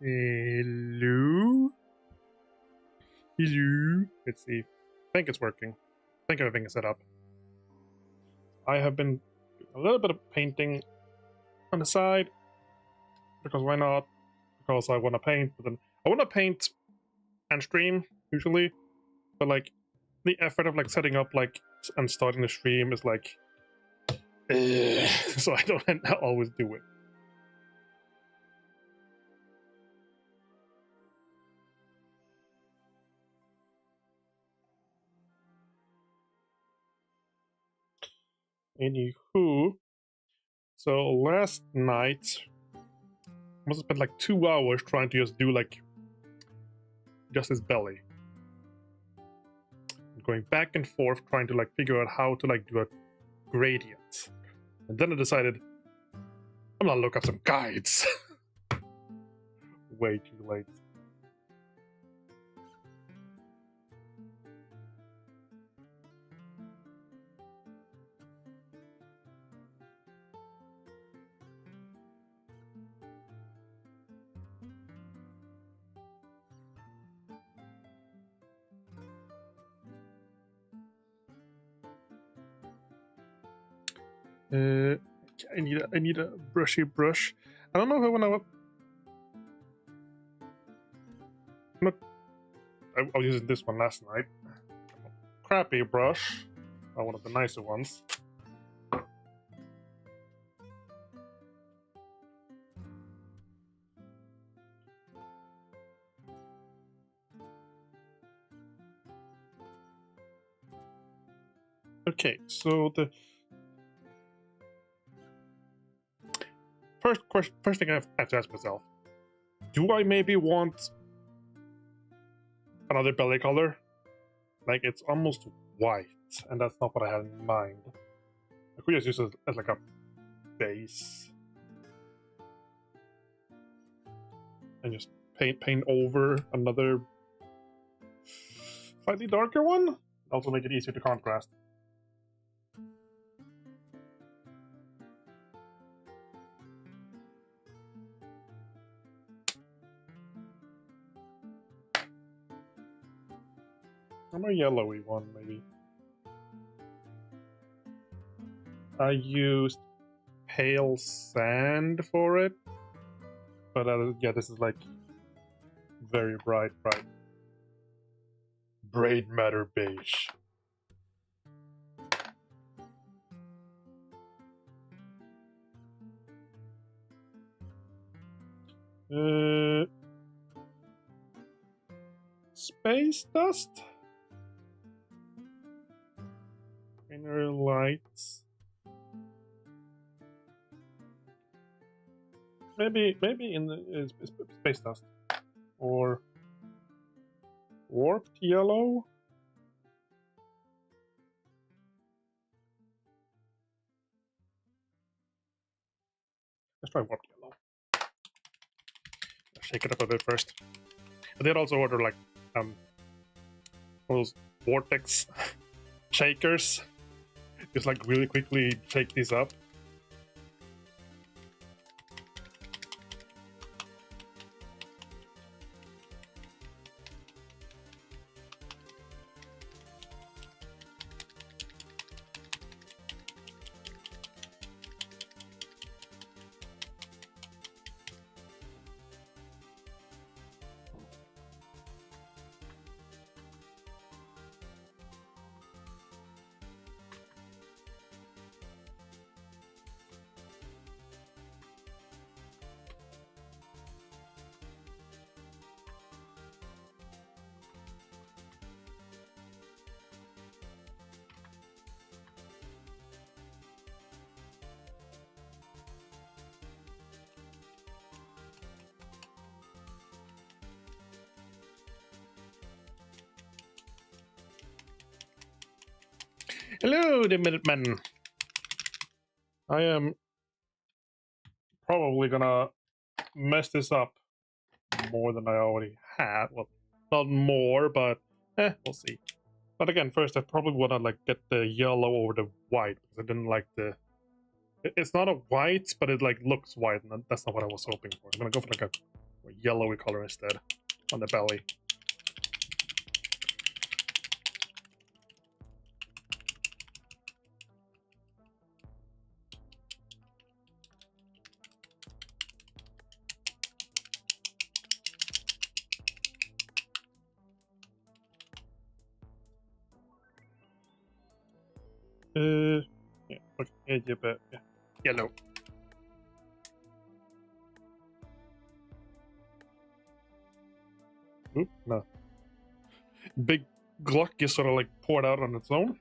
Hello? Hello? Let's see. I think it's working. I think everything is set up. I have been doing a little bit of painting on the side. Because why not? Because I want to paint, but then I want to paint and stream, usually. But like, the effort of like setting up like and starting the stream is like... so I don't always do it. Anywho, so last night I must have spent like 2 hours trying to just do like just his belly, going back and forth trying to like figure out how to like do a gradient, and then I decided I'm gonna look up some guides. Way too late. I need a brushy brush. I don't know if I want to. I was using this one last night. Crappy brush, one of the nicer ones. Okay, so the first thing I have to ask myself: do I maybe want another belly color? Like it's almost white, and that's not what I had in mind. I could just use it as like a base, and just paint over another slightly darker one. Also make it easier to contrast. I'm a yellowy one, maybe. I used pale sand for it, but yeah, this is like very bright. Braid matter beige. Space dust? Inner lights. Maybe in the space dust. Or warped yellow? Let's try warped yellow. Shake it up a bit first. I did also order like those vortex shakers. Just like really quickly shake these up. Hello, the Minutemen. I am probably gonna mess this up more than I already had. Well, not more, but we'll see. But again, first I probably wanna like get the yellow over the white because I didn't like the. It's not a white, but it like looks white, and that's not what I was hoping for. I'm gonna go for like a yellowy color instead on the belly. Yeah, okay, yeah, but yeah, yellow. Oop, no. Big Gluck is sort of like poured out on its own.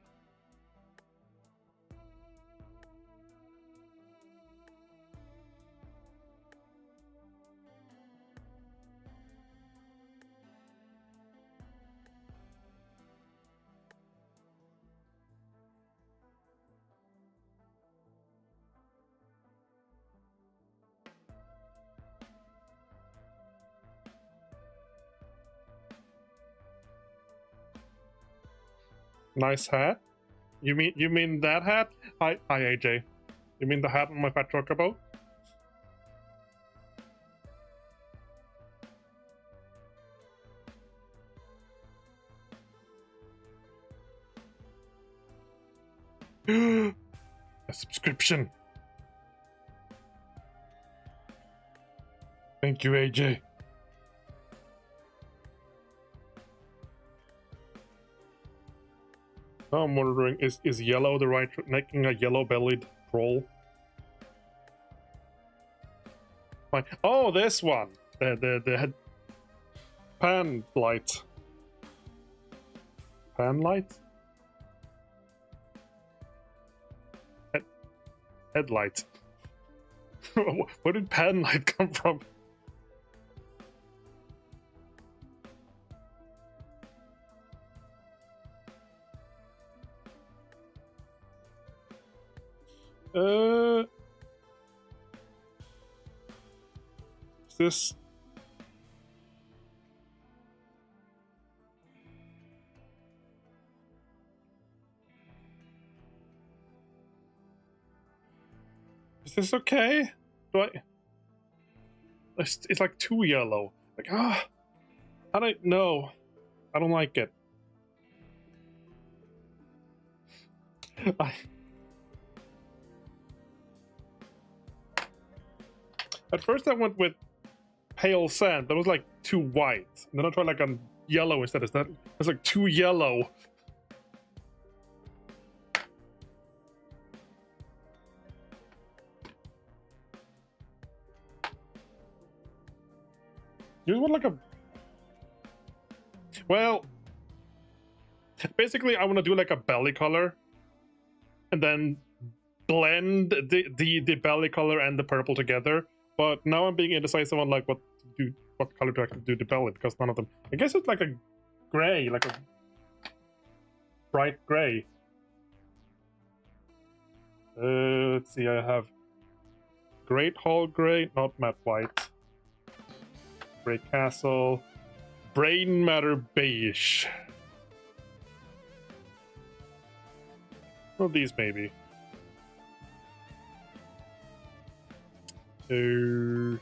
Nice hat. You mean that hat? Hi AJ. You mean the hat on my fat chocobo? A subscription. Thank you, AJ. Now I'm wondering, is yellow the right making a yellow-bellied troll? Fine. Oh, this one. The head pan light. Pan light? Headlight. Where did pan light come from? Is this? Is this okay? Do I? It's like too yellow. Like I don't know. I don't like it. At first I went with pale sand, that was like too white. And then I tried like a yellow instead. It's like too yellow. You want like a... Well, basically I want to do like a belly color. And then blend the belly color and the purple together. But now I'm being indecisive on like what color to actually do the belly, because none of them. I guess it's like a gray, like a bright gray. Let's see, I have Great Hall Gray, not matte white. Gray Castle. Brain Matter Beige. Well, these maybe. This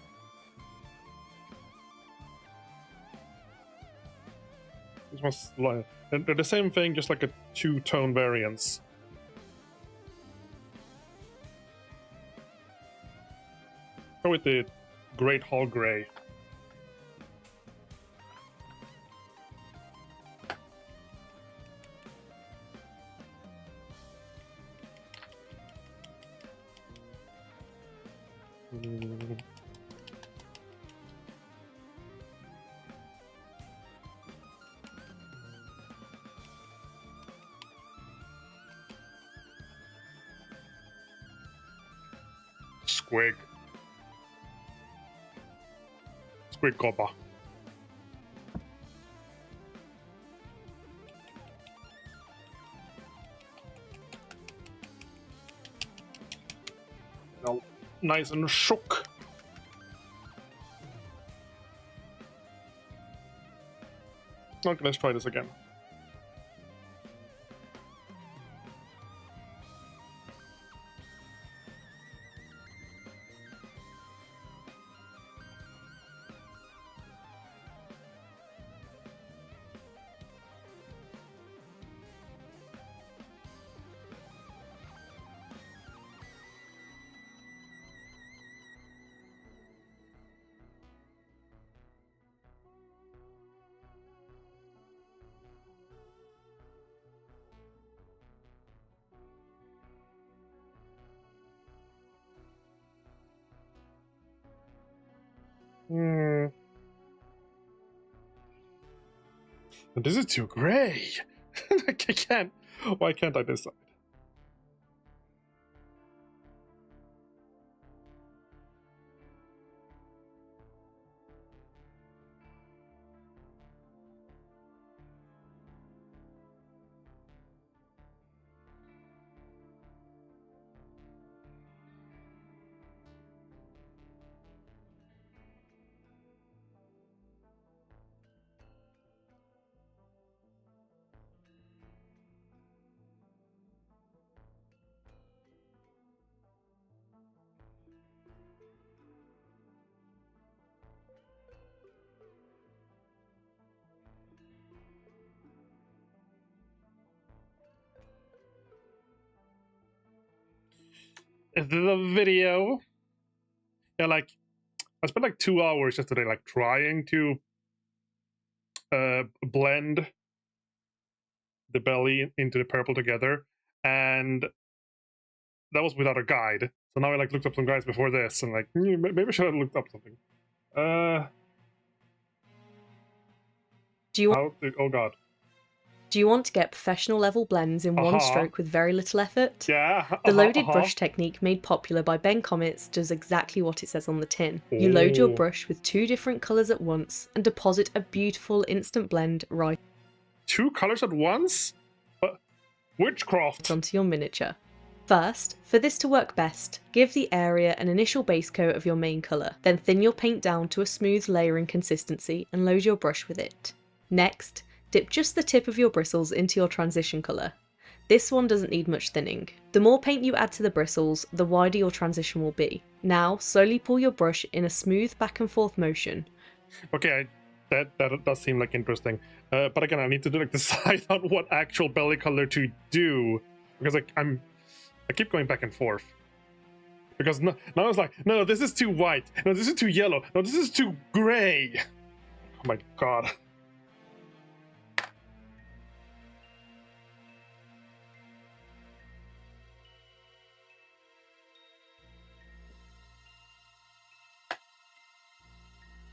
was like they're the same thing, just like a two-tone variance. Go with the Great Hall Gray. Squig. Squig Gobba. All nice and shook. Okay, let's try this again. This is too gray. I can't. Why can't I decide? The video. Yeah, like I spent like 2 hours yesterday, like trying to blend the belly into the purple together, and that was without a guide. So now I like looked up some guides before this, and like maybe I should have looked up something. Do you oh god. Do you want to get professional level blends in one stroke with very little effort? Yeah. The loaded brush technique made popular by Ben Comets does exactly what it says on the tin. You load your brush with 2 different colours at once and deposit a beautiful instant blend right 2 colors at once? Witchcraft! Onto your miniature. First, for this to work best, give the area an initial base coat of your main colour, then thin your paint down to a smooth layering consistency and load your brush with it. Next, dip just the tip of your bristles into your transition colour. This one doesn't need much thinning. The more paint you add to the bristles, the wider your transition will be. Now, slowly pull your brush in a smooth back and forth motion. Okay, that does seem like interesting. But again, I need to decide on what actual belly color to do, because like I keep going back and forth. Because now it's like, no, this is too white. No, this is too yellow. No, this is too gray. Oh my god.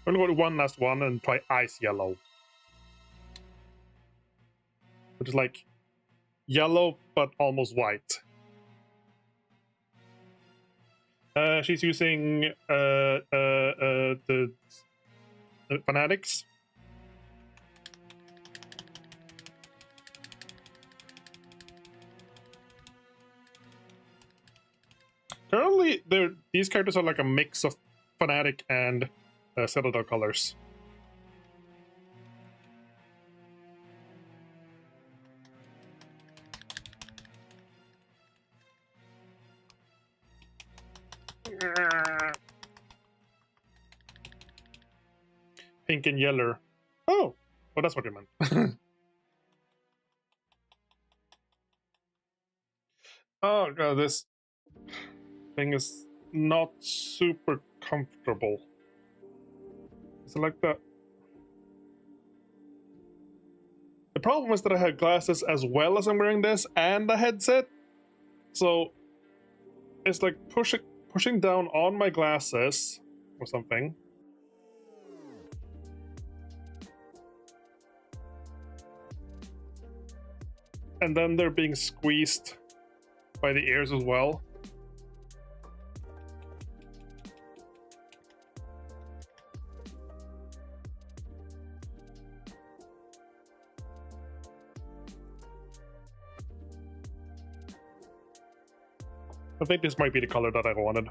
I'm gonna go to one last one and try ice yellow. Which is like yellow but almost white. She's using the Fanatics. Currently, these characters are like a mix of Fanatic and Citadel colors. Pink and yellow. Oh, well, that's what you meant. Oh god, this thing is not super comfortable. Is it like that? The problem is that I have glasses as well as I'm wearing this and a headset. So it's like pushing down on my glasses or something. And then they're being squeezed by the ears as well. I think this might be the color that I wanted.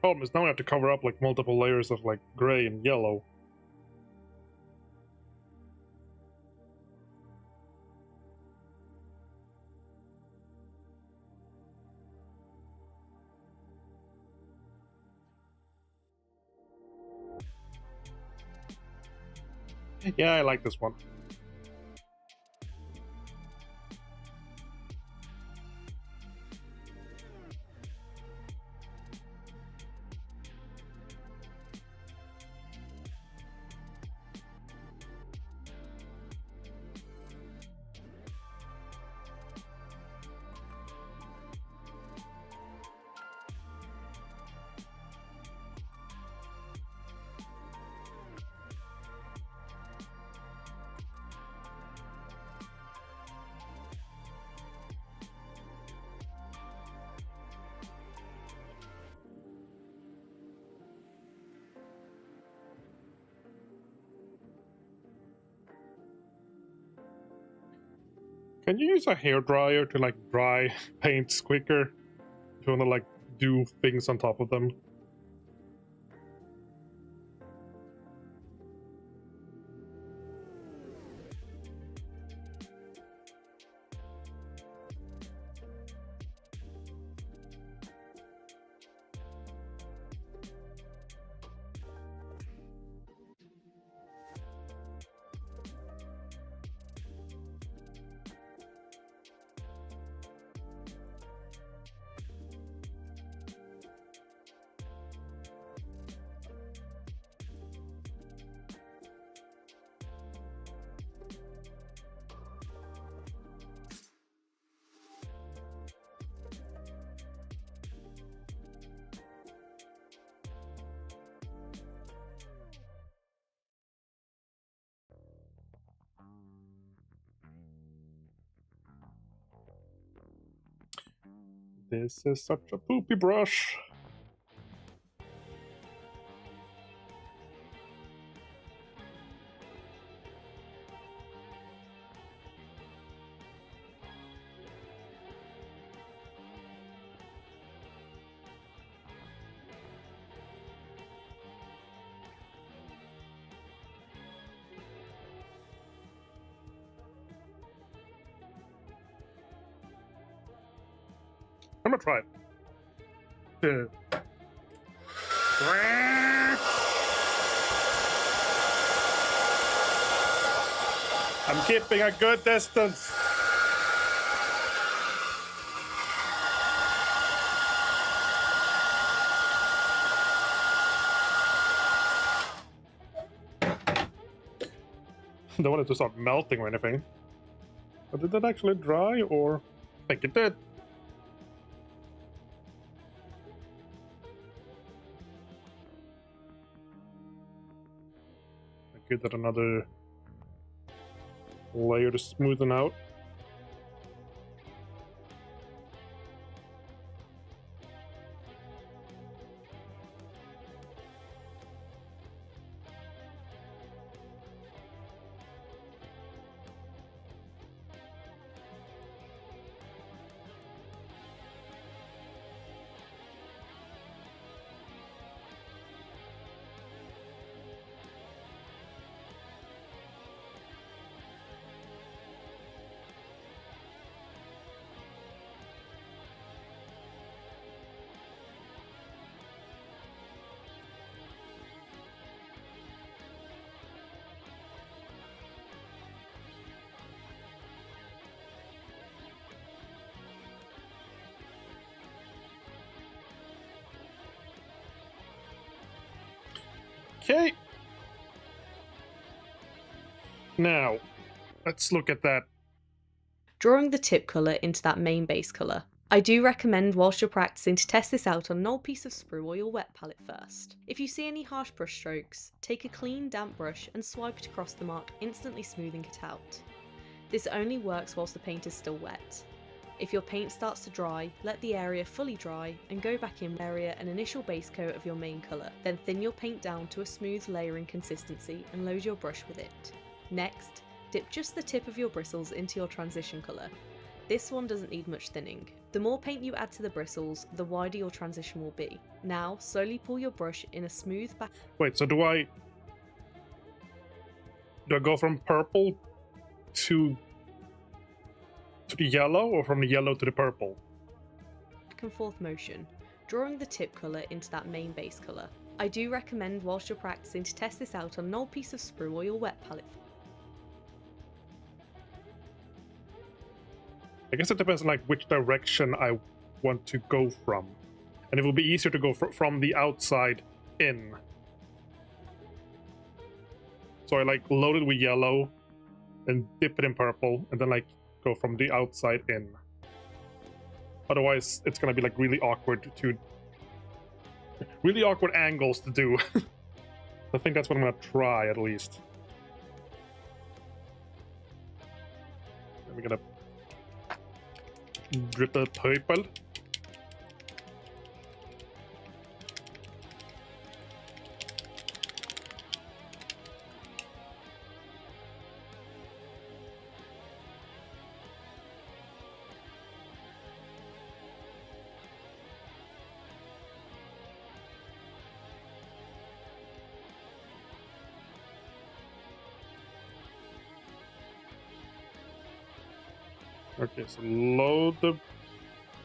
Problem is now I have to cover up like multiple layers of like gray and yellow. Yeah, I like this one. Can you use a hairdryer to like dry paints quicker if you want to like do things on top of them? This is such a poopy brush. I'm gonna try it. I'm keeping a good distance. Don't want it to start melting or anything. But did that actually dry, or I think it did? Give that another layer to smoothen out. Okay. Now, let's look at that. Drawing the tip colour into that main base colour. I do recommend whilst you're practicing to test this out on an old piece of sprue or your wet palette first. If you see any harsh brush strokes, take a clean damp brush and swipe it across the mark, instantly smoothing it out. This only works whilst the paint is still wet. If your paint starts to dry, let the area fully dry and go back in area an initial base coat of your main colour, then thin your paint down to a smooth layering consistency and load your brush with it. Next, dip just the tip of your bristles into your transition colour. This one doesn't need much thinning. The more paint you add to the bristles, the wider your transition will be. Now, slowly pull your brush in a smooth back. Wait, so do I go from purple to the yellow, or from the yellow to the purple? Back and forth motion, drawing the tip colour into that main base colour. I do recommend whilst you're practicing to test this out on an old piece of sprue or your wet palette. I guess it depends on like which direction I want to go from, and it will be easier to go from the outside in. So I like load it with yellow, and dip it in purple, and then like go from the outside in. Otherwise, it's gonna be like really awkward angles to do. I think that's what I'm gonna try at least. And we're gonna drip the purple. Okay, so load the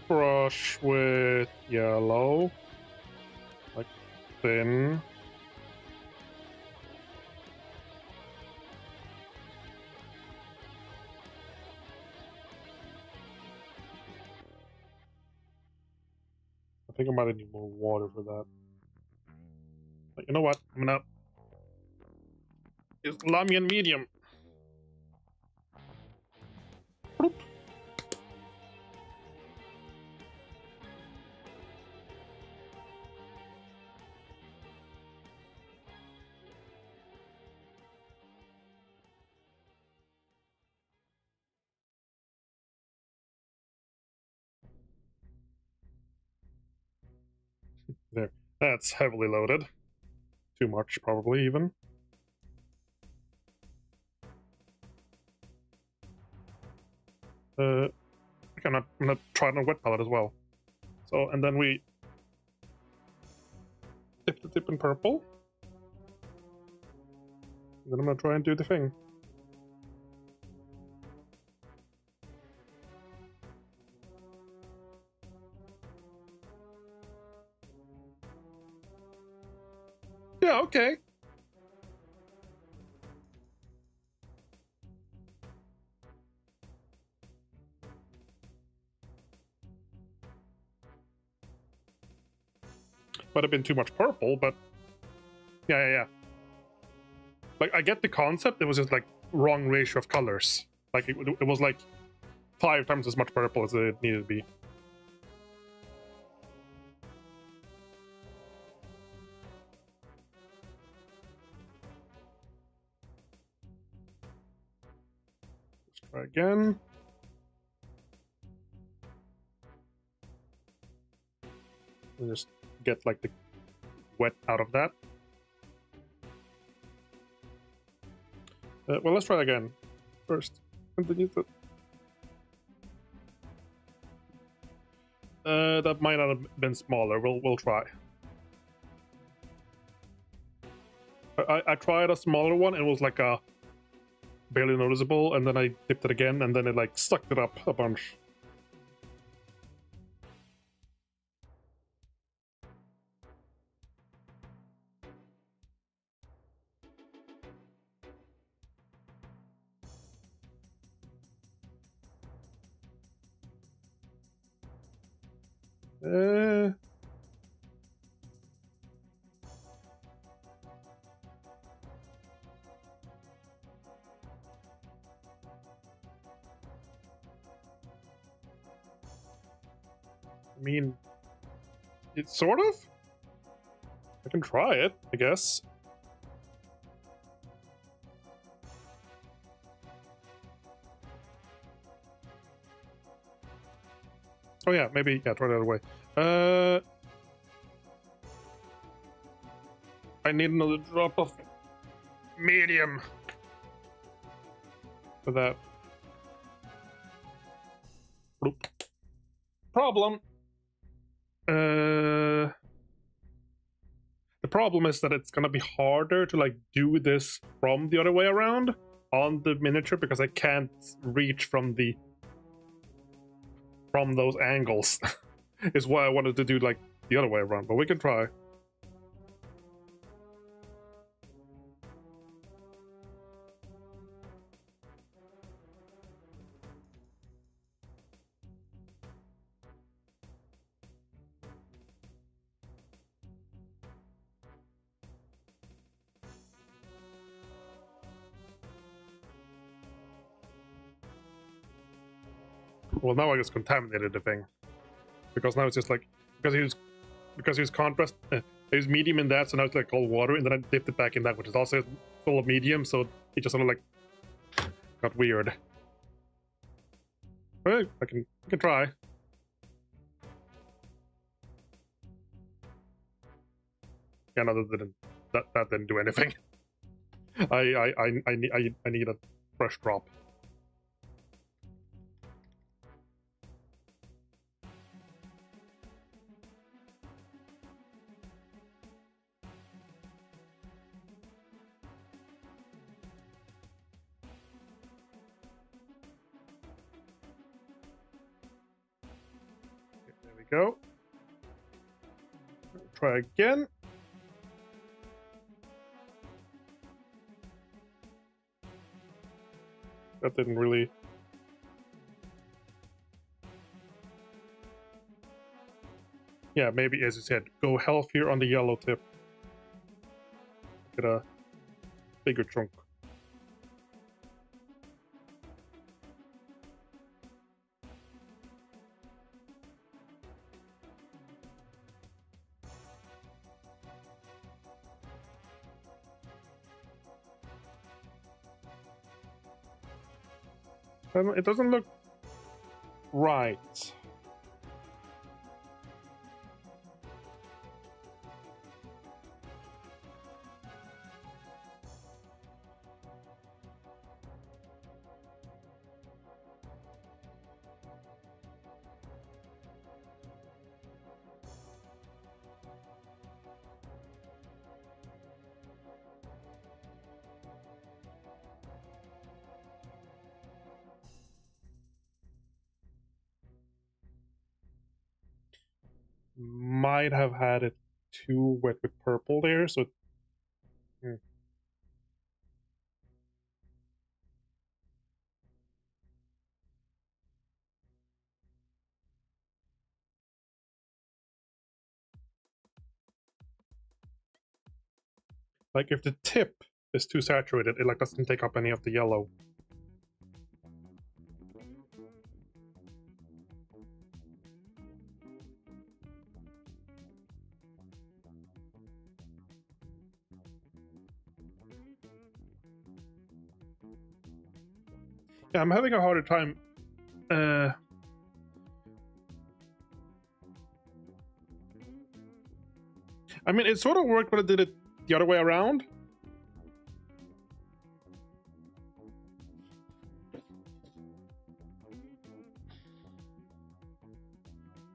brush with yellow, like thin. I think I might need more water for that. But you know what? I'm gonna use Lamian medium. Bloop. There. That's heavily loaded. Too much, probably, even. Okay, I'm gonna try it on a wet palette as well. So, and then we dip the tip in purple. And then I'm gonna try and do the thing. Yeah, okay. Might have been too much purple, but yeah. Like, I get the concept. It was just like wrong ratio of colors. Like it was like 5 times as much purple as it needed to be. Let's try again. And just get like the wet out of that. Well, let's try again. First, underneath it. That might not have been smaller. We'll try. I tried a smaller one. It was like a barely noticeable, and then I dipped it again, and then it like sucked it up a bunch. I mean, it's sort of. I can try it, I guess. Oh yeah, maybe, yeah, try the other way. I need another drop of medium for that. Bloop. Problem. The problem is that it's gonna be harder to like do this from the other way around on the miniature because I can't reach from those angles. Is why I wanted to do like the other way around, but we can try. Well, now I just contaminated the thing because now it's just like because he was contrast. I used medium in that, so now it's like all water, and then I dipped it back in that, which is also full of medium, so it just sort of like got weird. But I can try. Yeah, no, that didn't do anything. I need a fresh drop. Okay, there we go. Try again. That didn't really. Yeah, maybe as you said, go healthier on the yellow tip. Get a bigger chunk. It doesn't look right. Might have had it too wet with purple there, so. Like if the tip is too saturated, it like doesn't take up any of the yellow. Yeah, I'm having a harder time. I mean, it sort of worked, but I did it the other way around.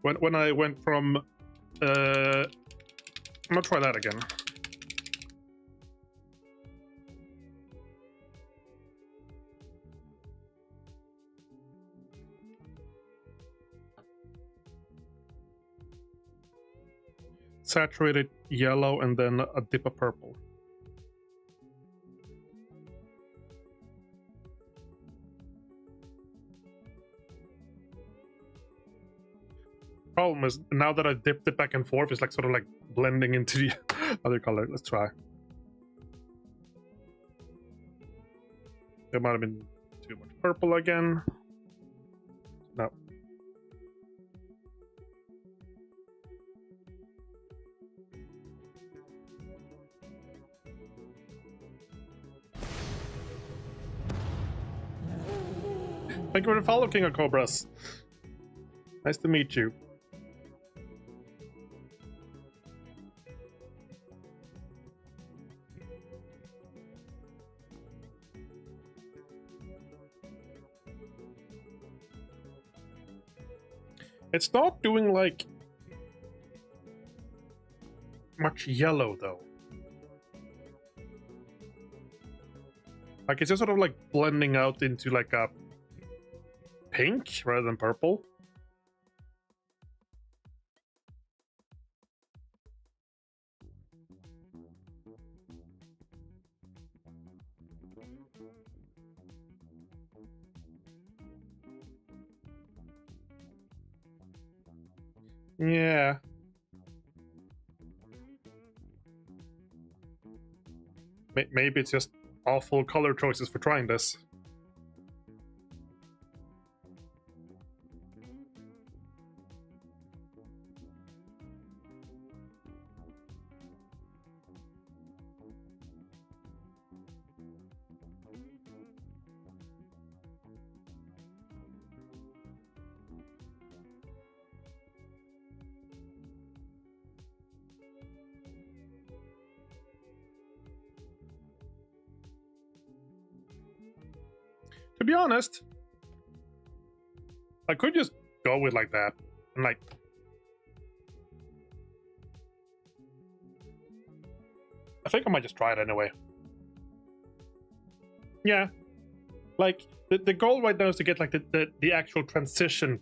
When I went from, I'm gonna try that again. Saturated yellow and then a dip of purple. Problem is, now that I dipped it back and forth, it's like sort of like blending into the other color. Let's try. There might have been too much purple again. No. Thank you for the follow, King of Cobras. Nice to meet you. It's not doing like much yellow though. Like it's just sort of like blending out into like a pink rather than purple. Yeah. Maybe it's just awful color choices for trying this. To be honest, I could just go with like that and like I think I might just try it anyway. Yeah. Like the goal right now is to get like the actual transition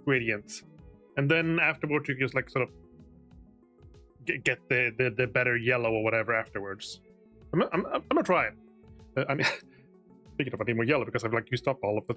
gradient. And then afterwards you just like sort of get the better yellow or whatever afterwards. I'm gonna try it. I mean speaking of, I need more yellow because I've like used up all of it.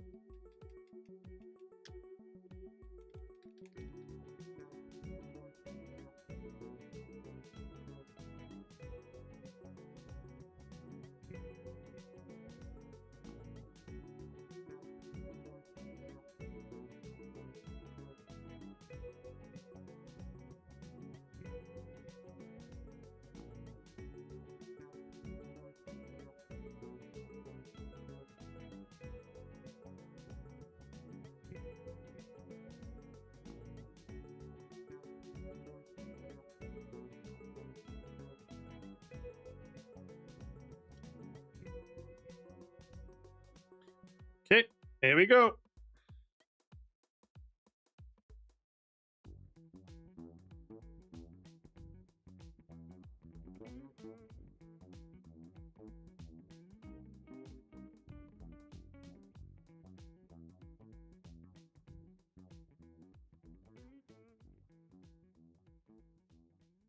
Okay, here we go.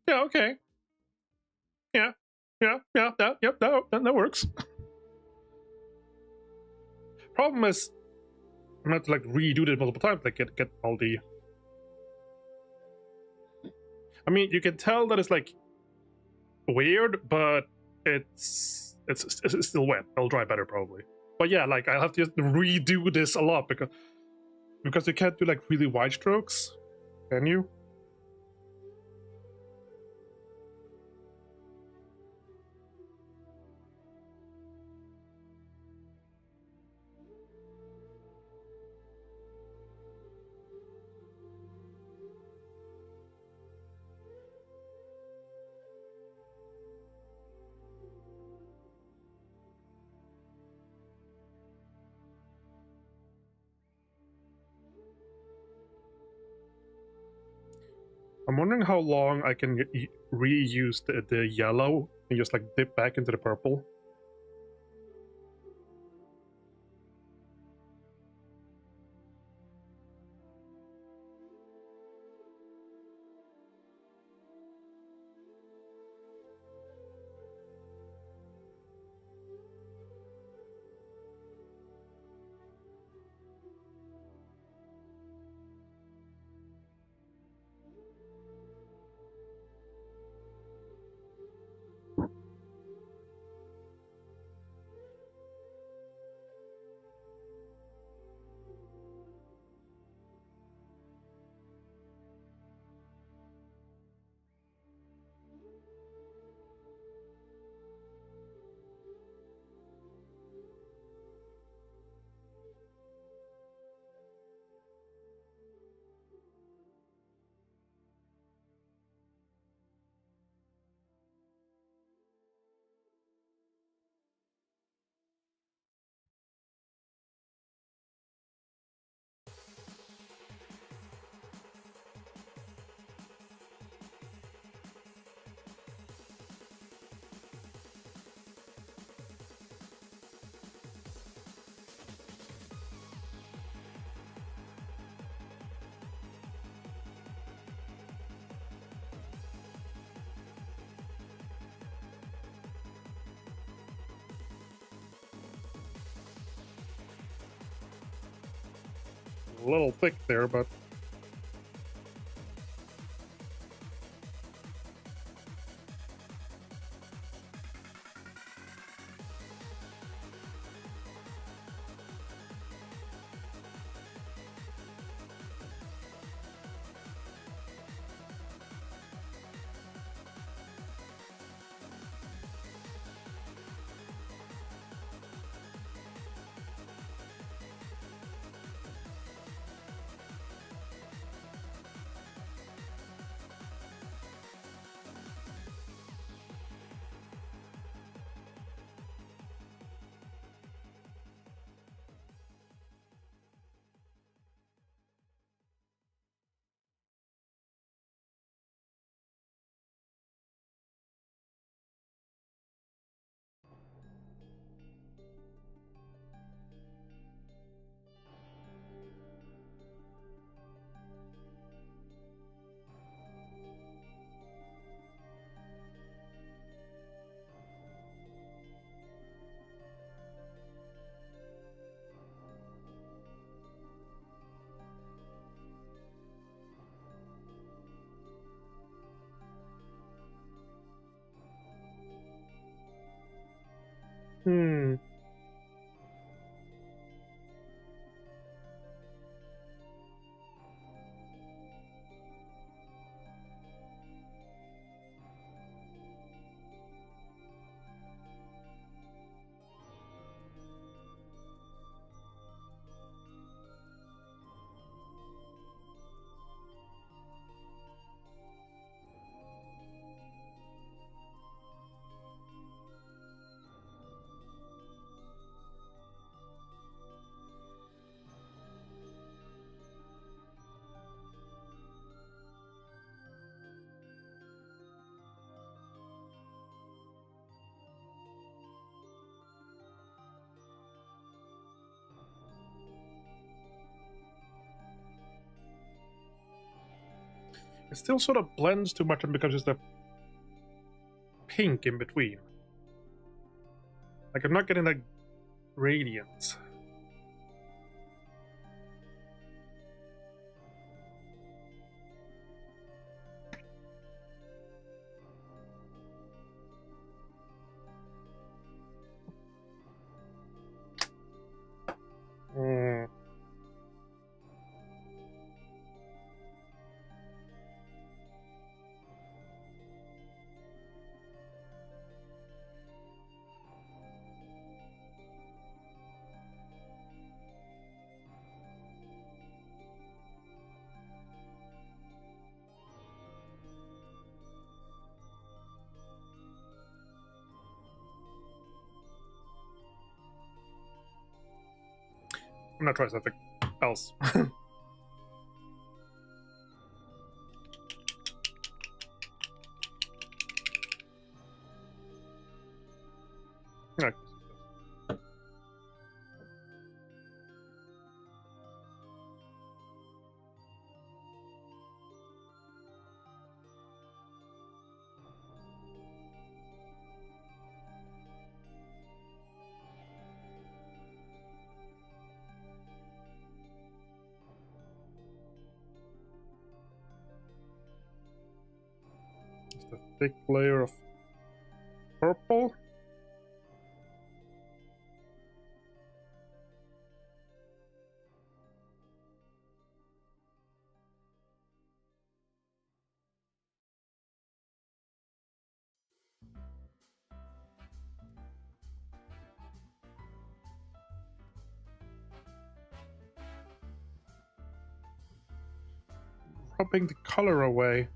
Yeah, okay. Yeah, that works. Problem is, I'm gonna have to like redo it multiple times, like get all the. I mean, you can tell that it's like weird, but it's still wet. It'll dry better probably. But yeah, like I'll have to just redo this a lot because you can't do like really wide strokes, can you? I'm wondering how long I can reuse the yellow and just like dip back into the purple. a little thick there, but it still sort of blends too much and becomes just a pink in between. Like, I'm not getting that radiance. I'm not trying something else. Right. Just a thick layer of purple. Rubbing the color away.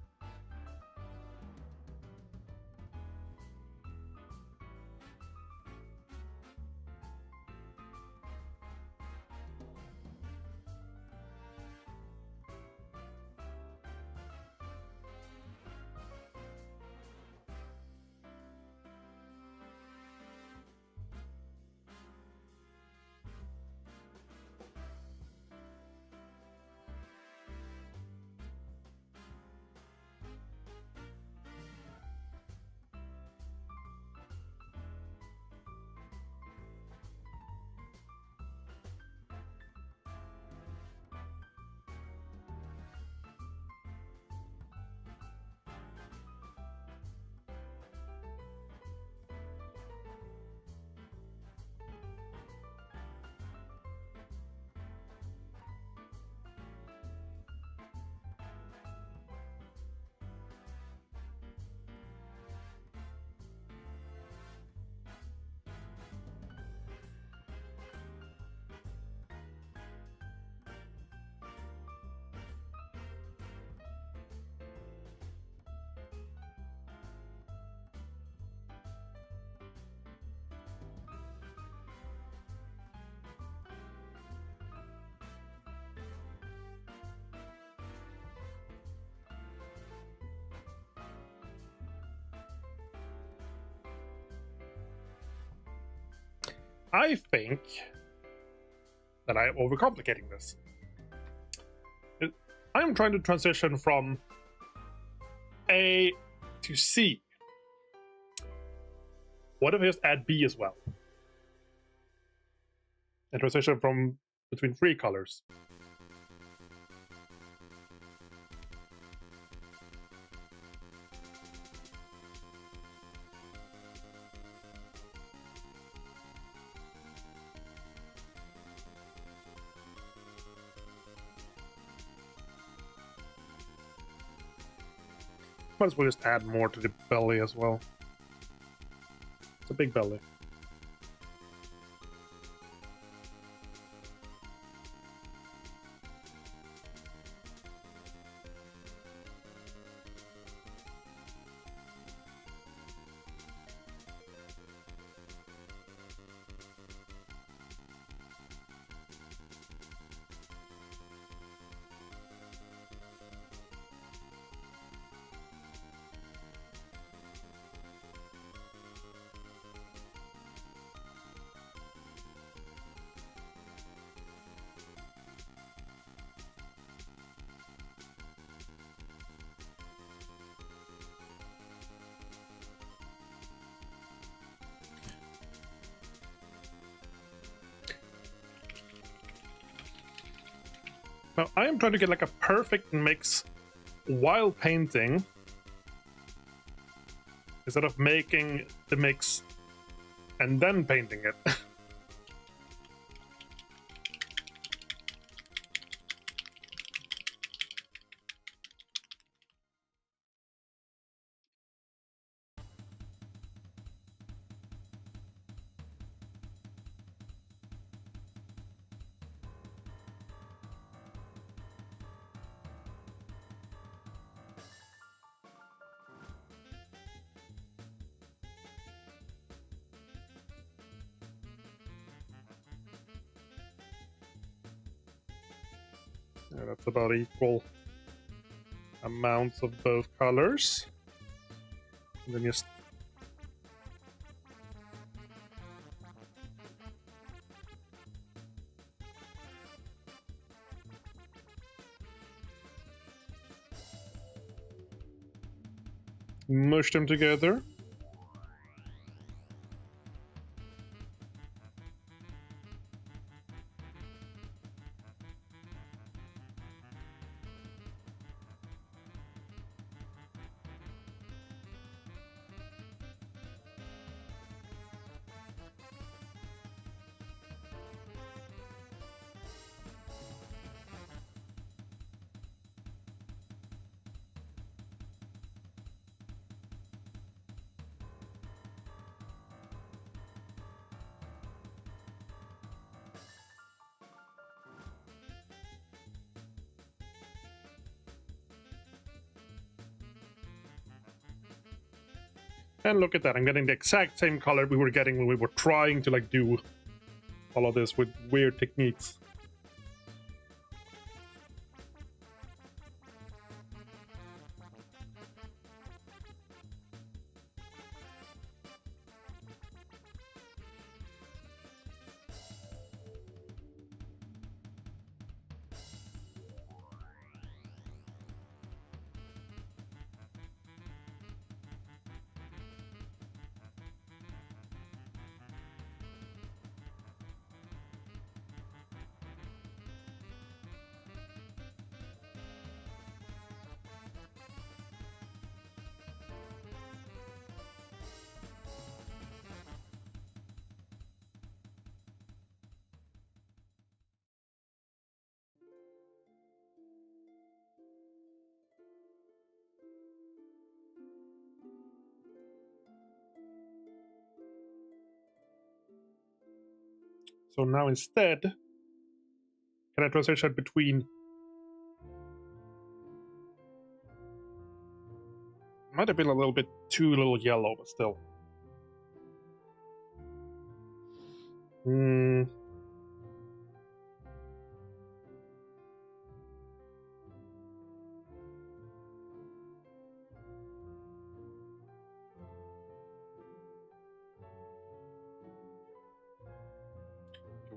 I think that I am overcomplicating this. I'm trying to transition from A to C. What if I just add B as well? And transition from between 3 colors. Might as well just add more to the belly as well. It's a big belly. Now I am trying to get like a perfect mix while painting, instead of making the mix and then painting it. Yeah, that's about equal amounts of both colors. And then just mush them together. And look at that, I'm getting the exact same color we were getting when we were trying to like do all of this with weird techniques. So now instead, can I transition between? Might have been a little bit too little yellow, but still. Hmm.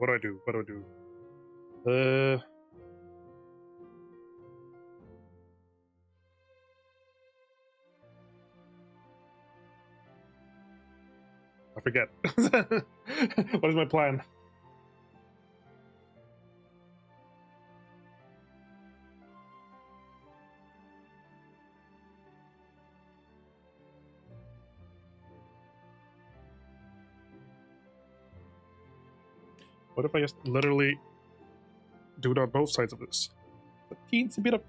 What do I do? What do I do? I forget. What is my plan? What if I just literally do it on both sides of this? A teensy bit of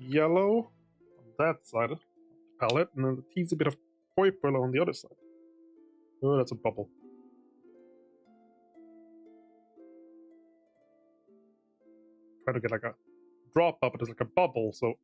yellow on that side of the palette, and then a teensy bit of purple on the other side. Oh, that's a bubble. Try to get like a drop up, but it's like a bubble, so.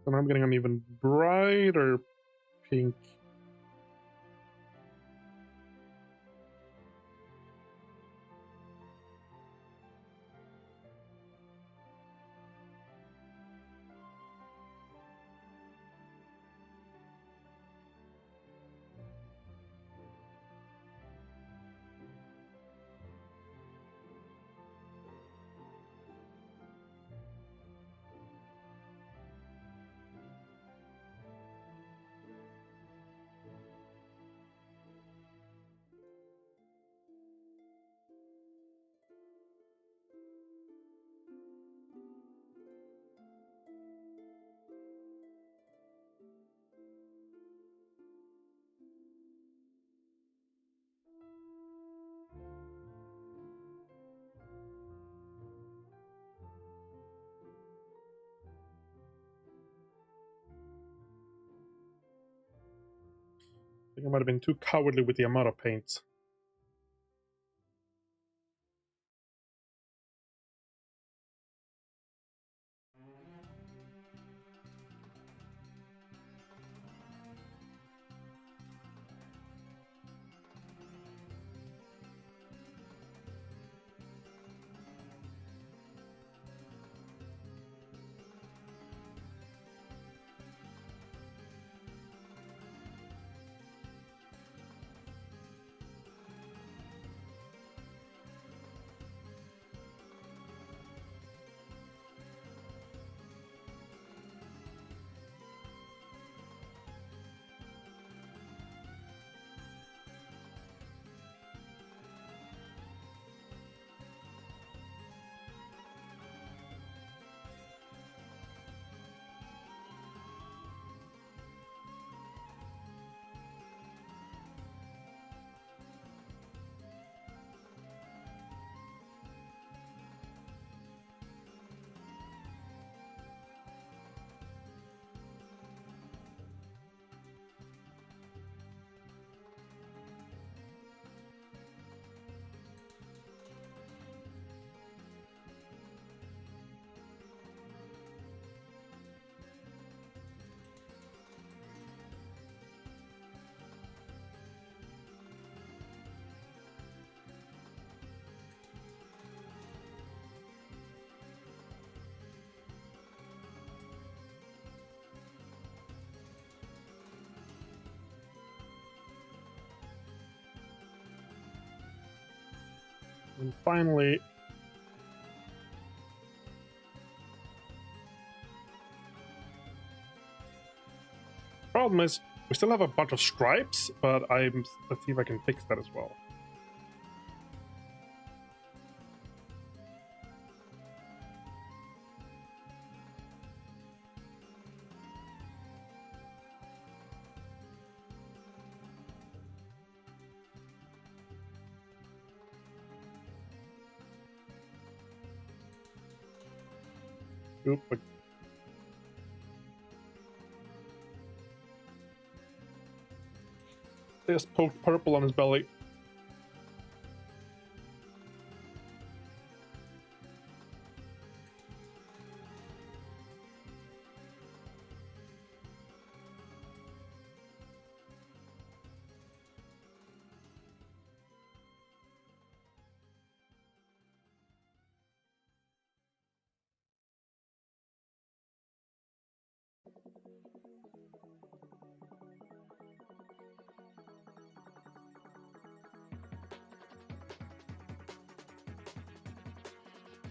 So now I'm getting an even brighter pink. I think I might have been too cowardly with the amount of paint. And finally, problem is we still have a bunch of stripes, but let's see if I can fix that as well. Oop, just poked purple on his belly.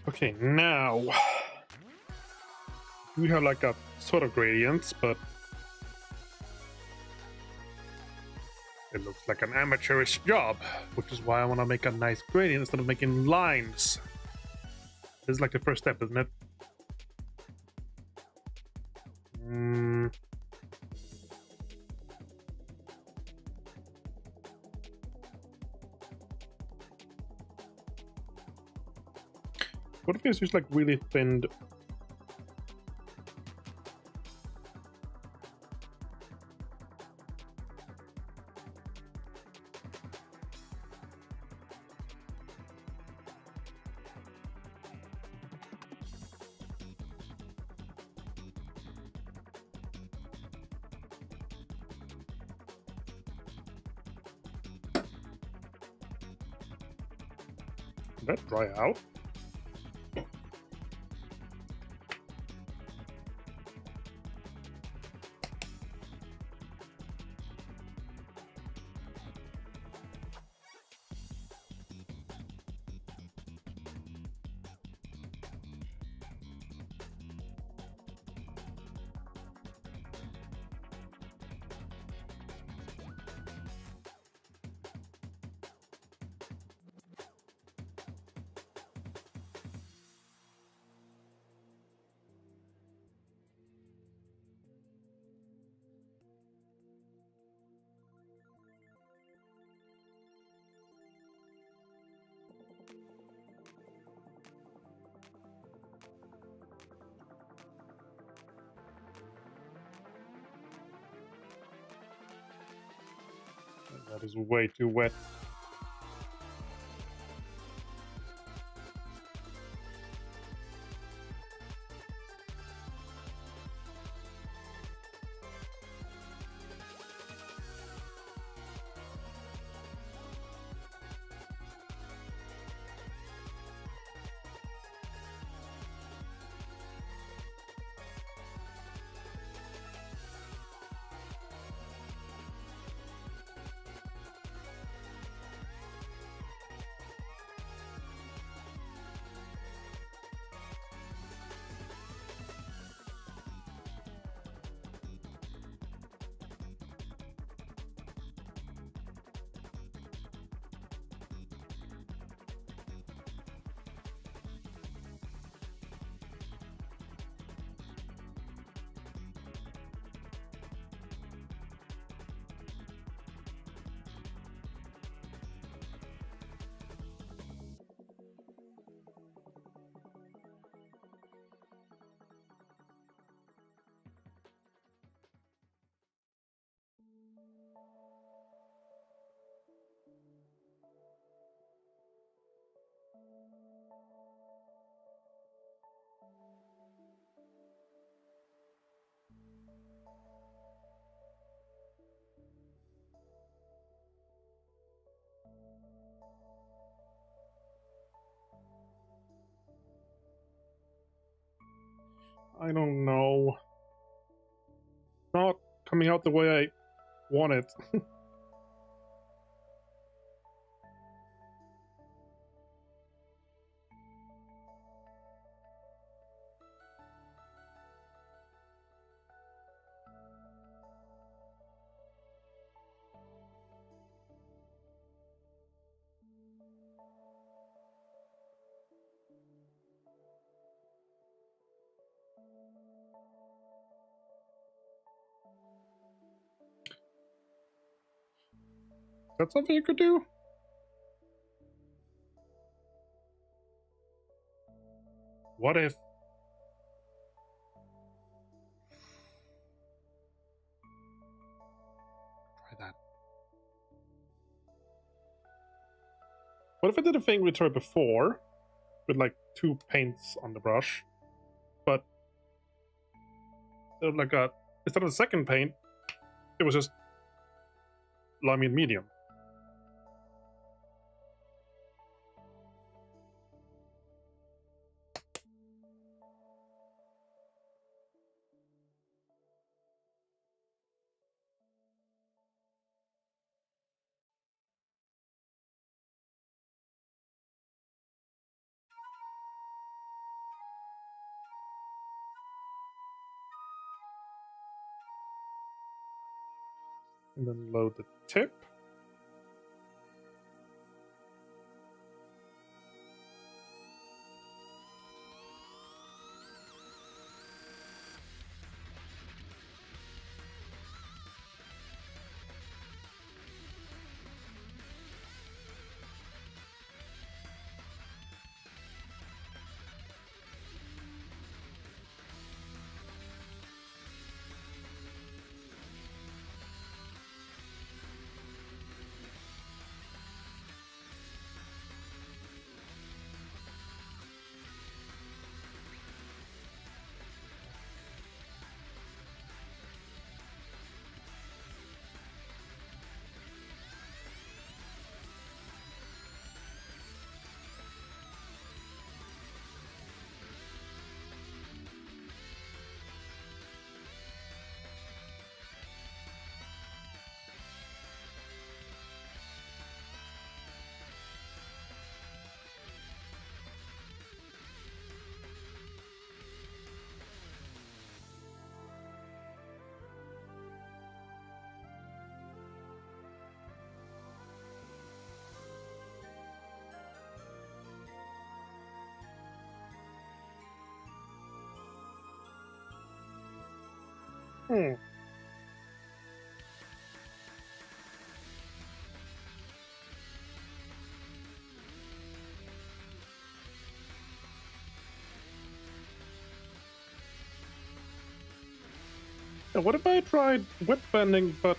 Okay, now we have like a sort of gradients, but it looks like an amateurish job, which is why I want to make a nice gradient instead of making lines. This is like the first step, isn't it? What if it's just like really thinned? Did that dry out? That is way too wet. I don't know. Not coming out the way I want it. That's something you could do? What if... Try that. What if I did a thing we tried before, with like 2 paints on the brush, but like instead of the second paint, it was just lime and medium. And then load the tip. Hmm. Yeah, what if I tried wet blending, but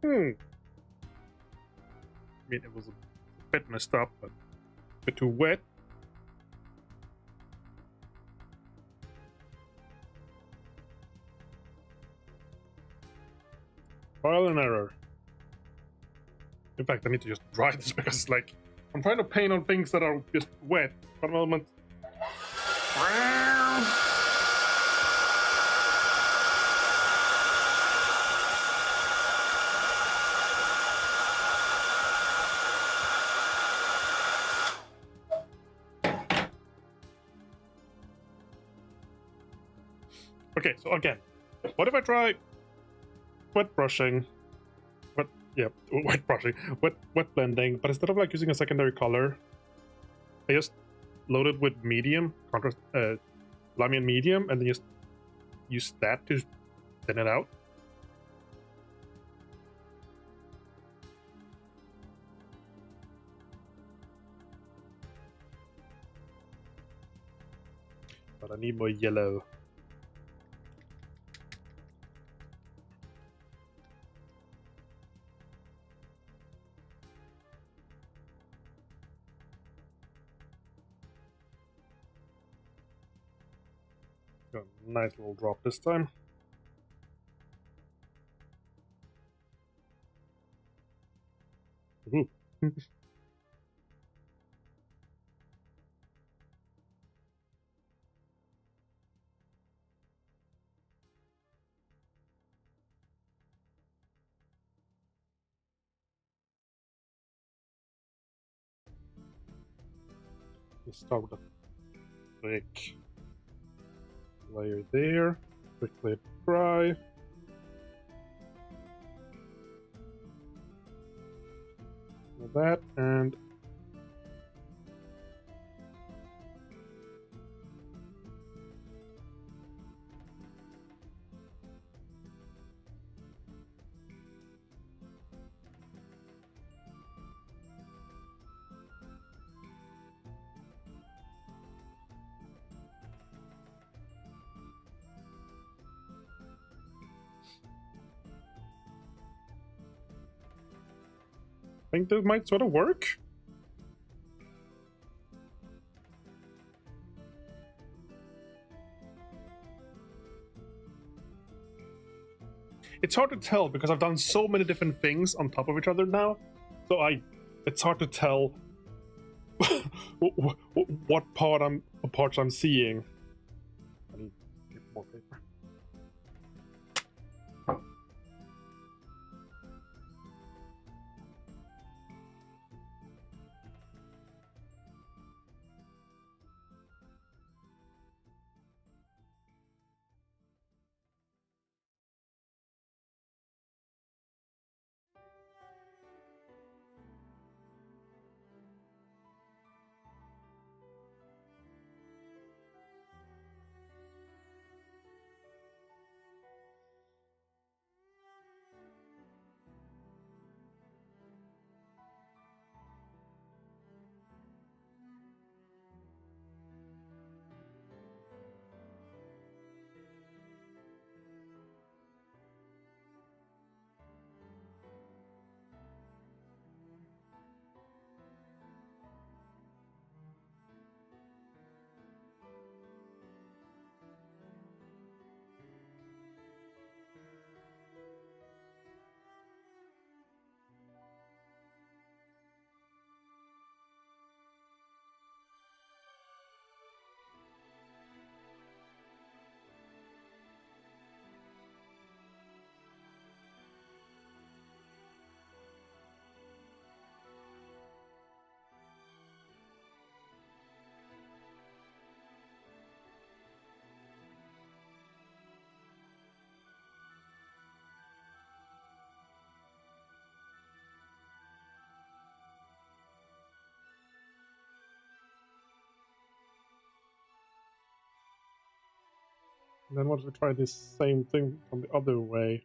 I mean, it was a bit messed up, but a bit too wet. Trial and error. In fact, I need to just dry this because, like, I'm trying to paint on things that are just wet. For a moment. Okay, so again, what if I try wet brushing? Wet brushing, wet blending, but instead of like using a secondary color, I just load it with medium contrast, lime and medium, and then just use that to thin it out. But I need more yellow. Got a nice little drop this time. Ooh. Let's start with a quick layer there. Quickly dry. Like that, and I think this might sort of work. It's hard to tell because I've done so many different things on top of each other now, so it's hard to tell what parts I'm seeing. I need more paper. And then what if we try this same thing from the other way?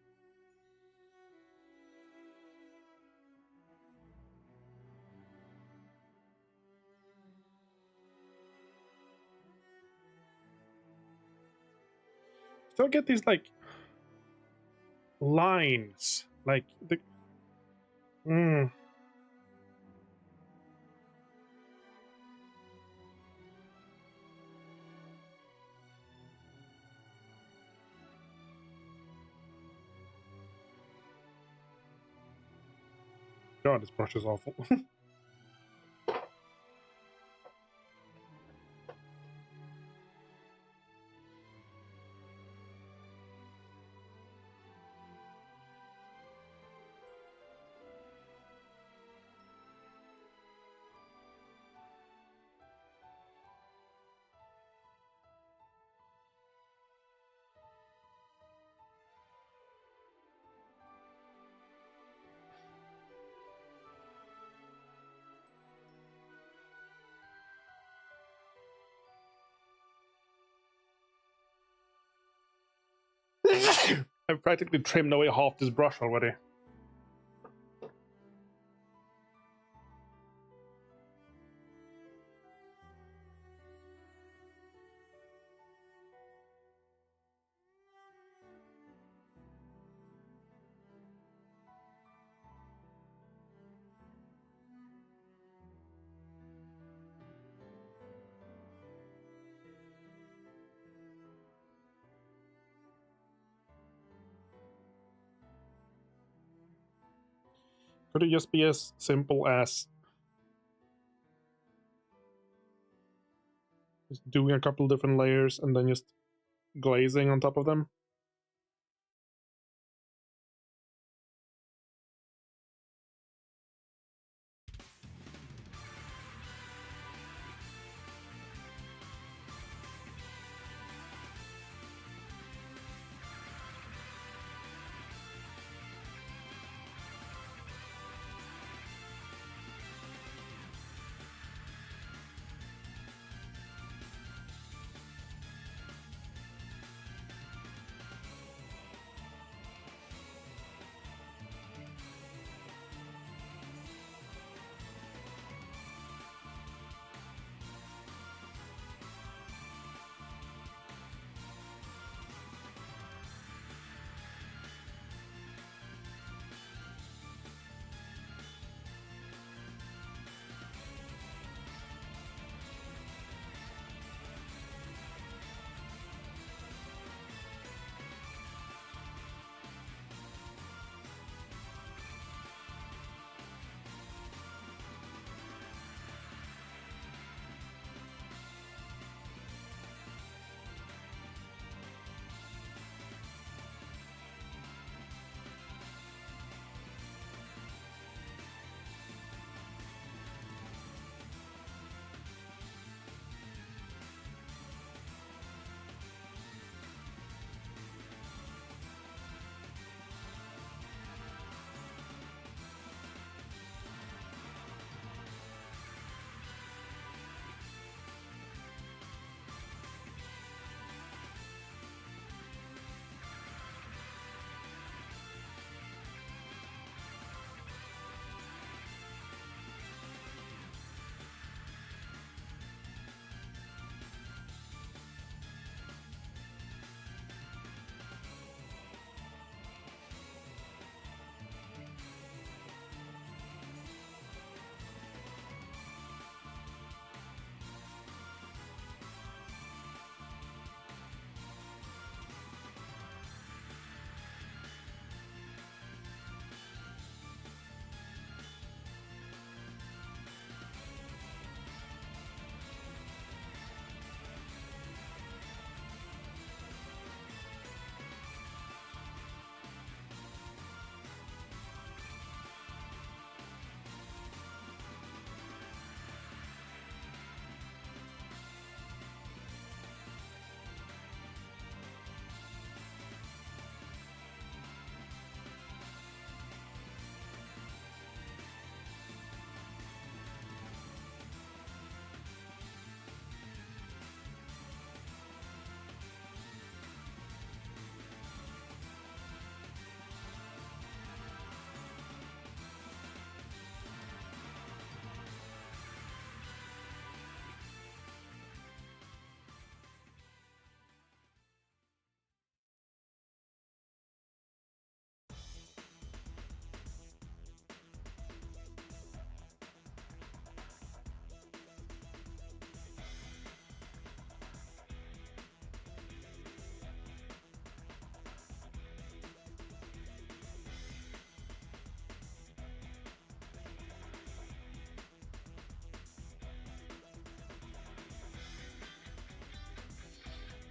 Still get these like lines, like the. God, this brush is awful. I've practically trimmed away half this brush already. Could it just be as simple as just doing a couple different layers and then just glazing on top of them?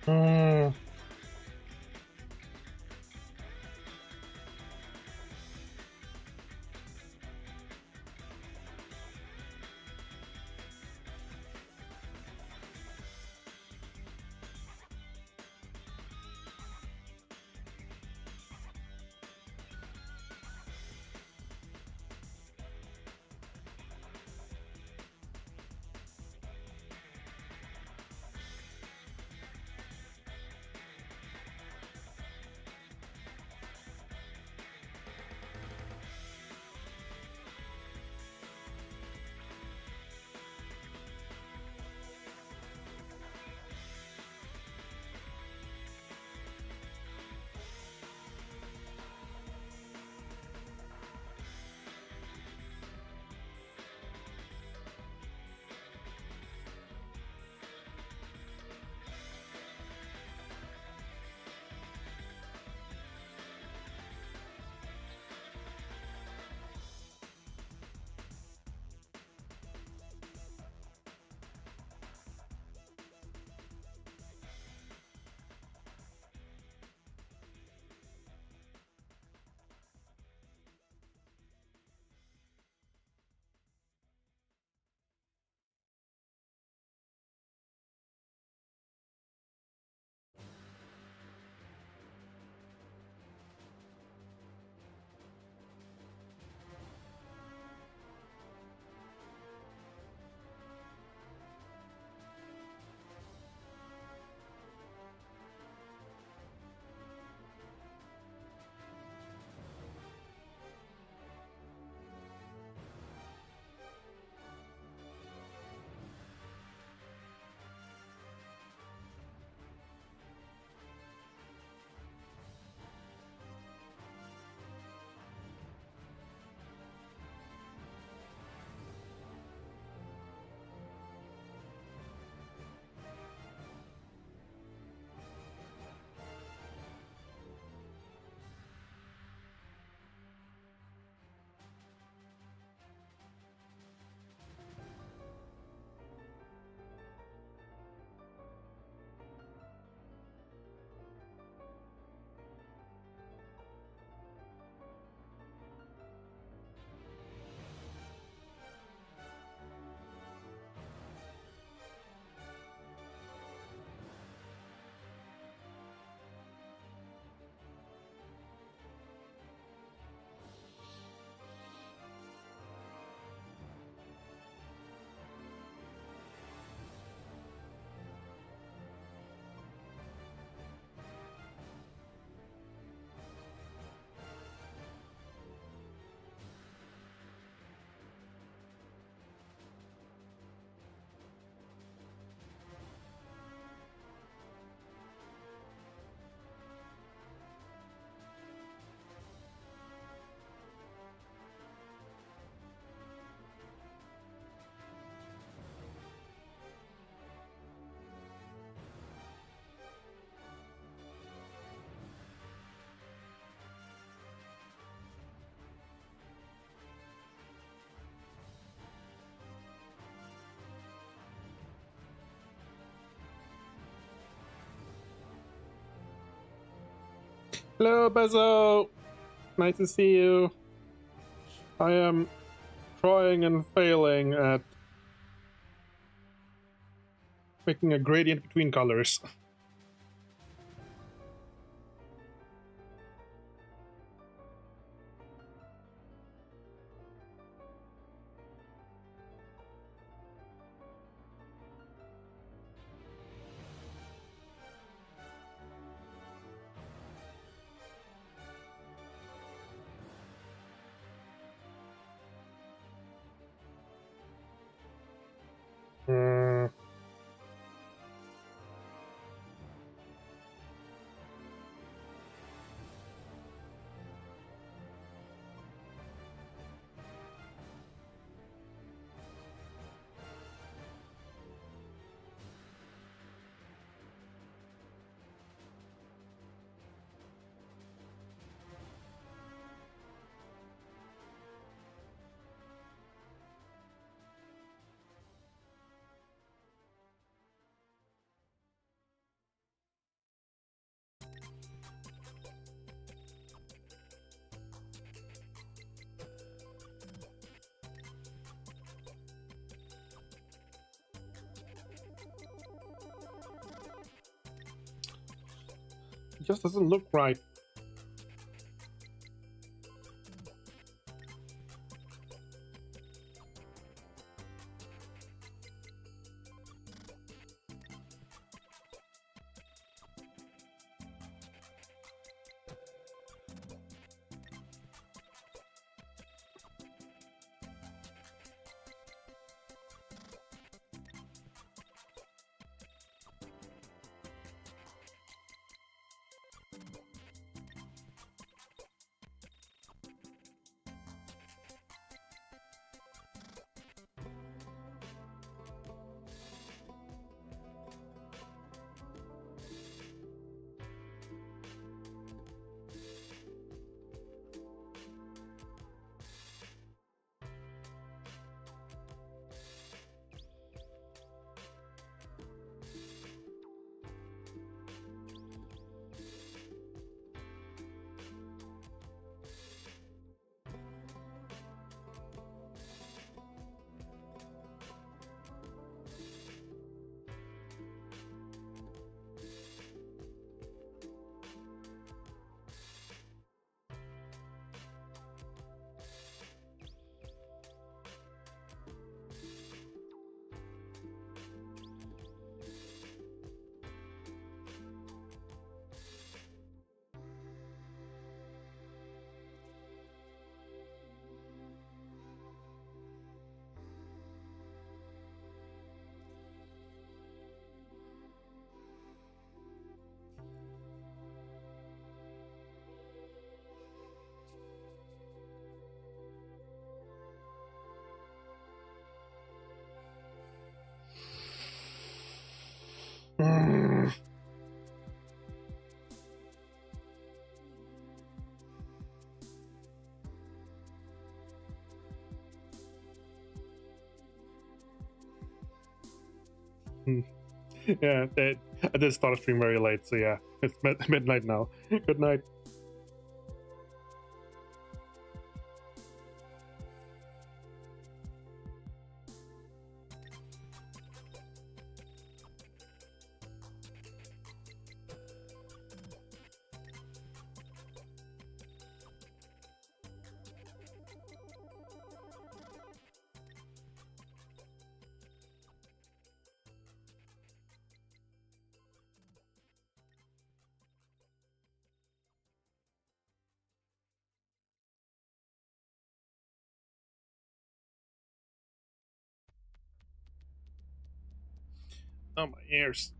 Hmm. Hello, Bezo. Nice to see you. I am trying and failing at making a gradient between colors. Hmm. just doesn't look right. Mm. Yeah, I did start a stream very late, so yeah, it's midnight now. Good night. Oh, my ears.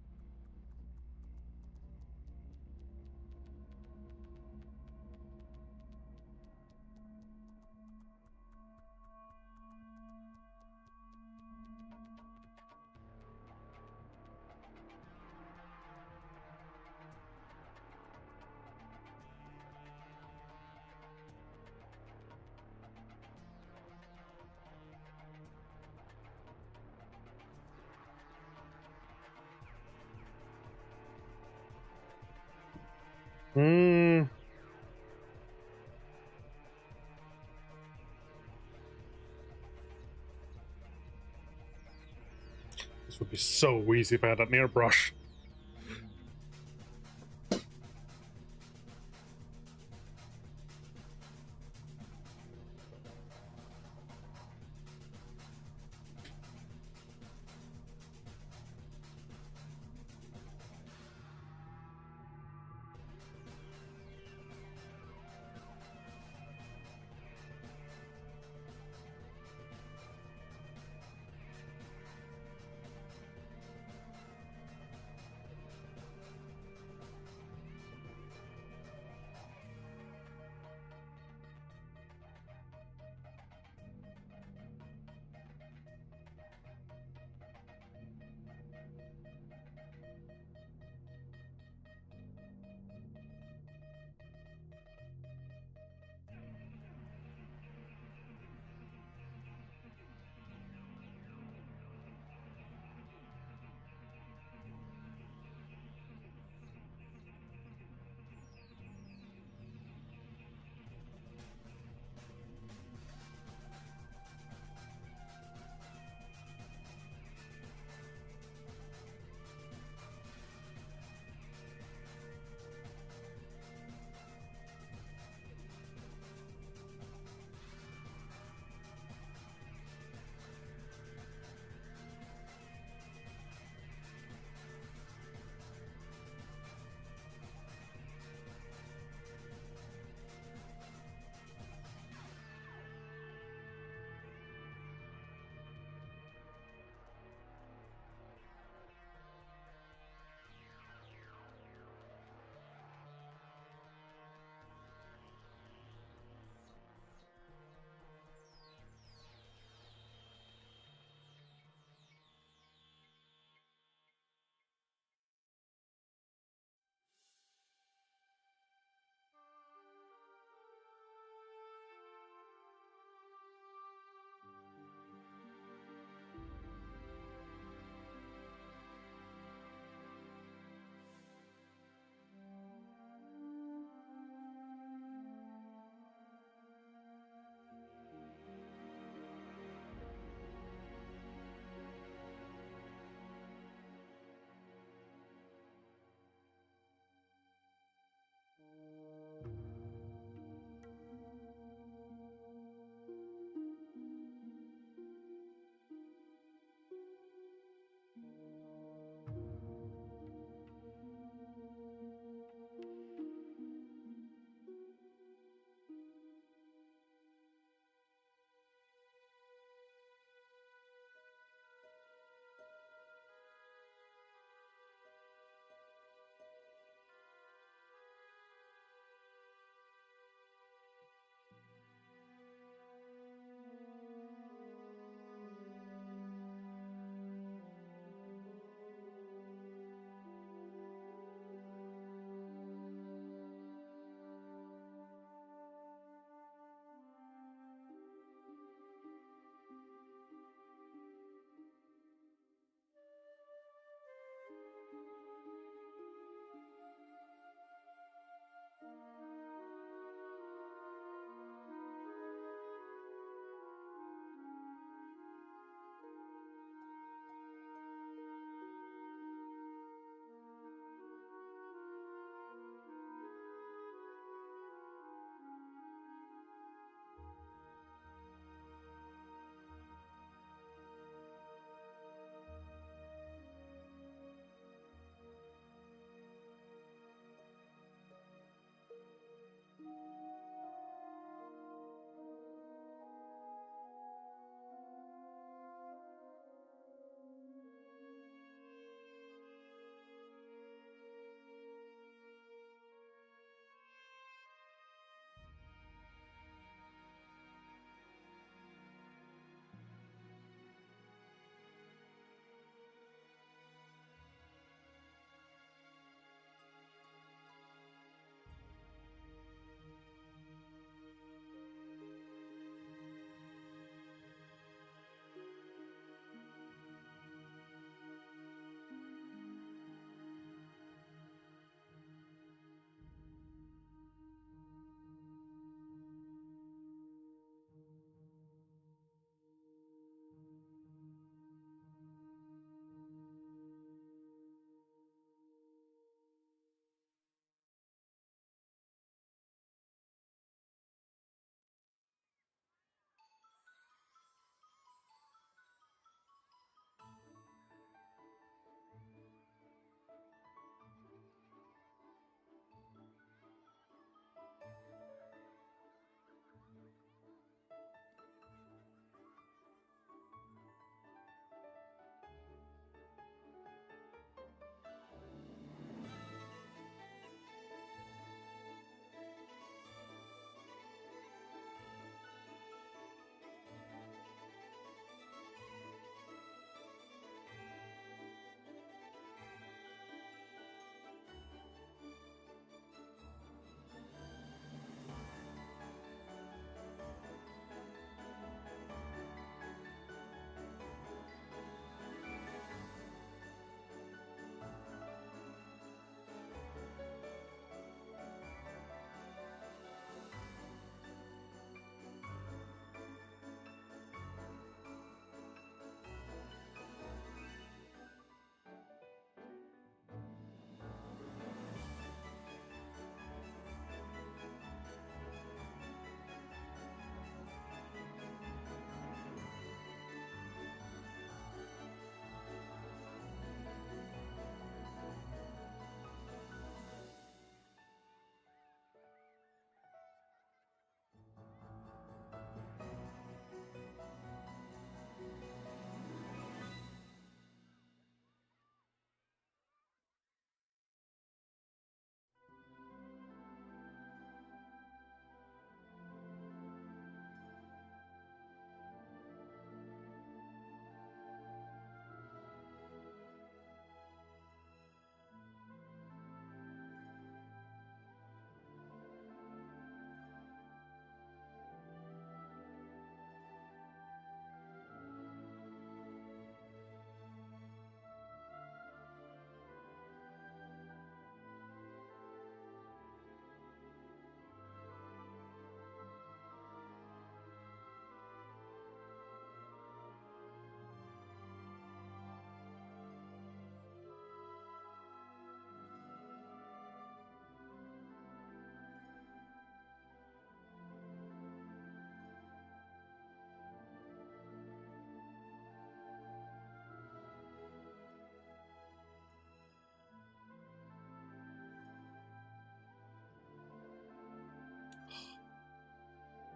Hmm. This would be so easy if I had an airbrush.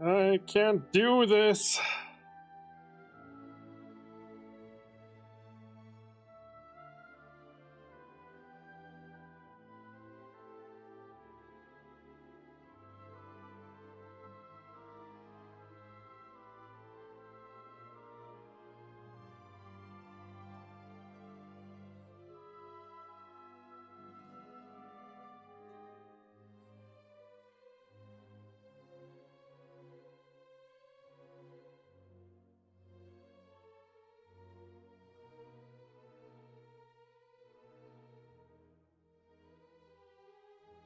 I can't do this.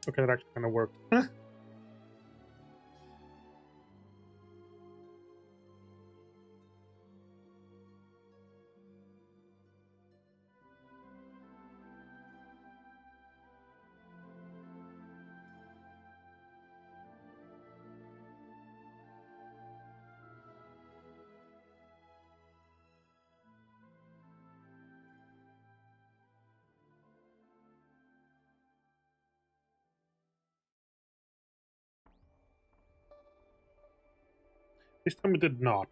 Okay, that actually kind of worked. This time it did not.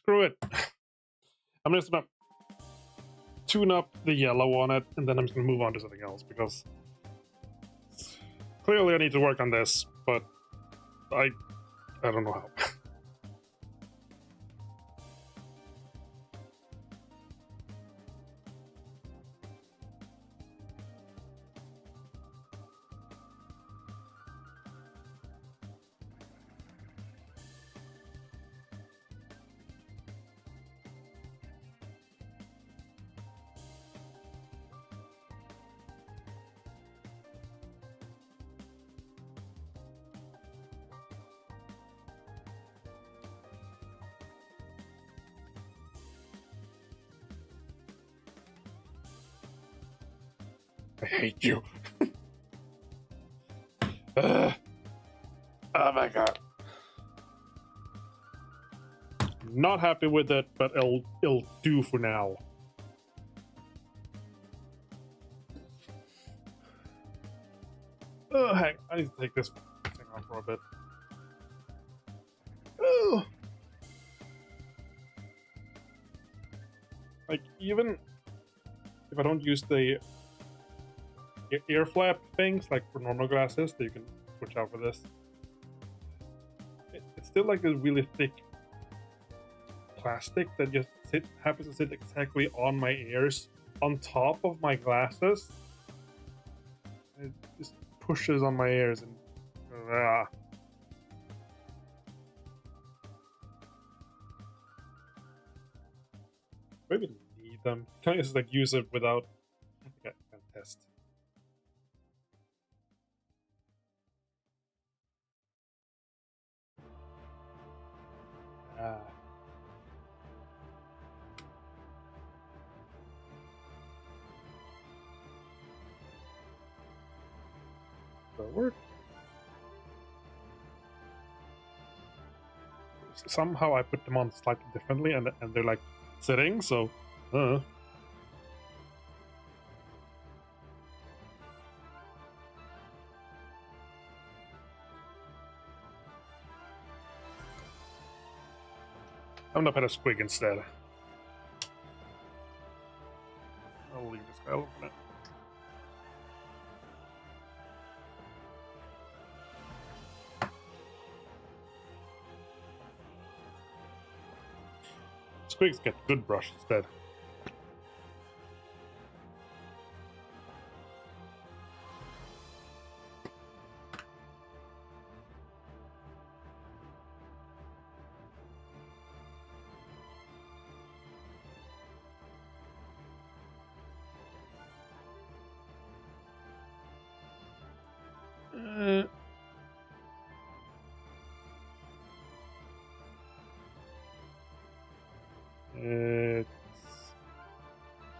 Screw it. I'm just gonna tune up the yellow on it, and then I'm just gonna move on to something else, because clearly I need to work on this, but I don't know how. I hate you. Oh my god. Not happy with it, but it'll do for now. Oh, hang. I need to take this thing off for a bit. Oh. Like, even if I don't use the ear flap things, like for normal glasses, that you can switch out for this, it's still like this really thick plastic that just happens to sit exactly on my ears, on top of my glasses. It just pushes on my ears and maybe need them. Can I just like use it without? Okay, I can test. Does that work? Somehow I put them on slightly differently, and they're like sitting. So, I'm gonna put a squig instead. I'll leave this guy alone for now. Squigs get good brush instead.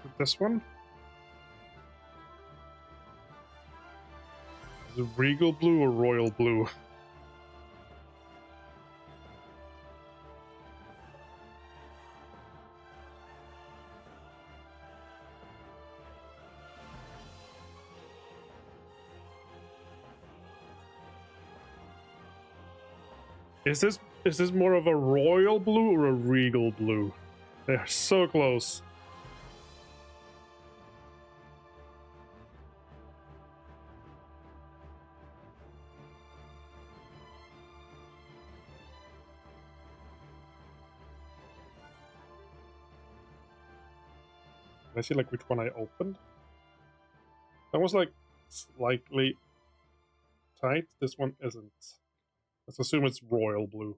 It's this one. Is it Regal Blue or Royal Blue? Is this more of a Royal Blue or a Regal Blue? They are so close. Can I see like which one I opened? That was like slightly tight. This one isn't. Let's assume it's Royal Blue.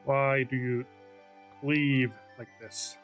Why do you cleave like this?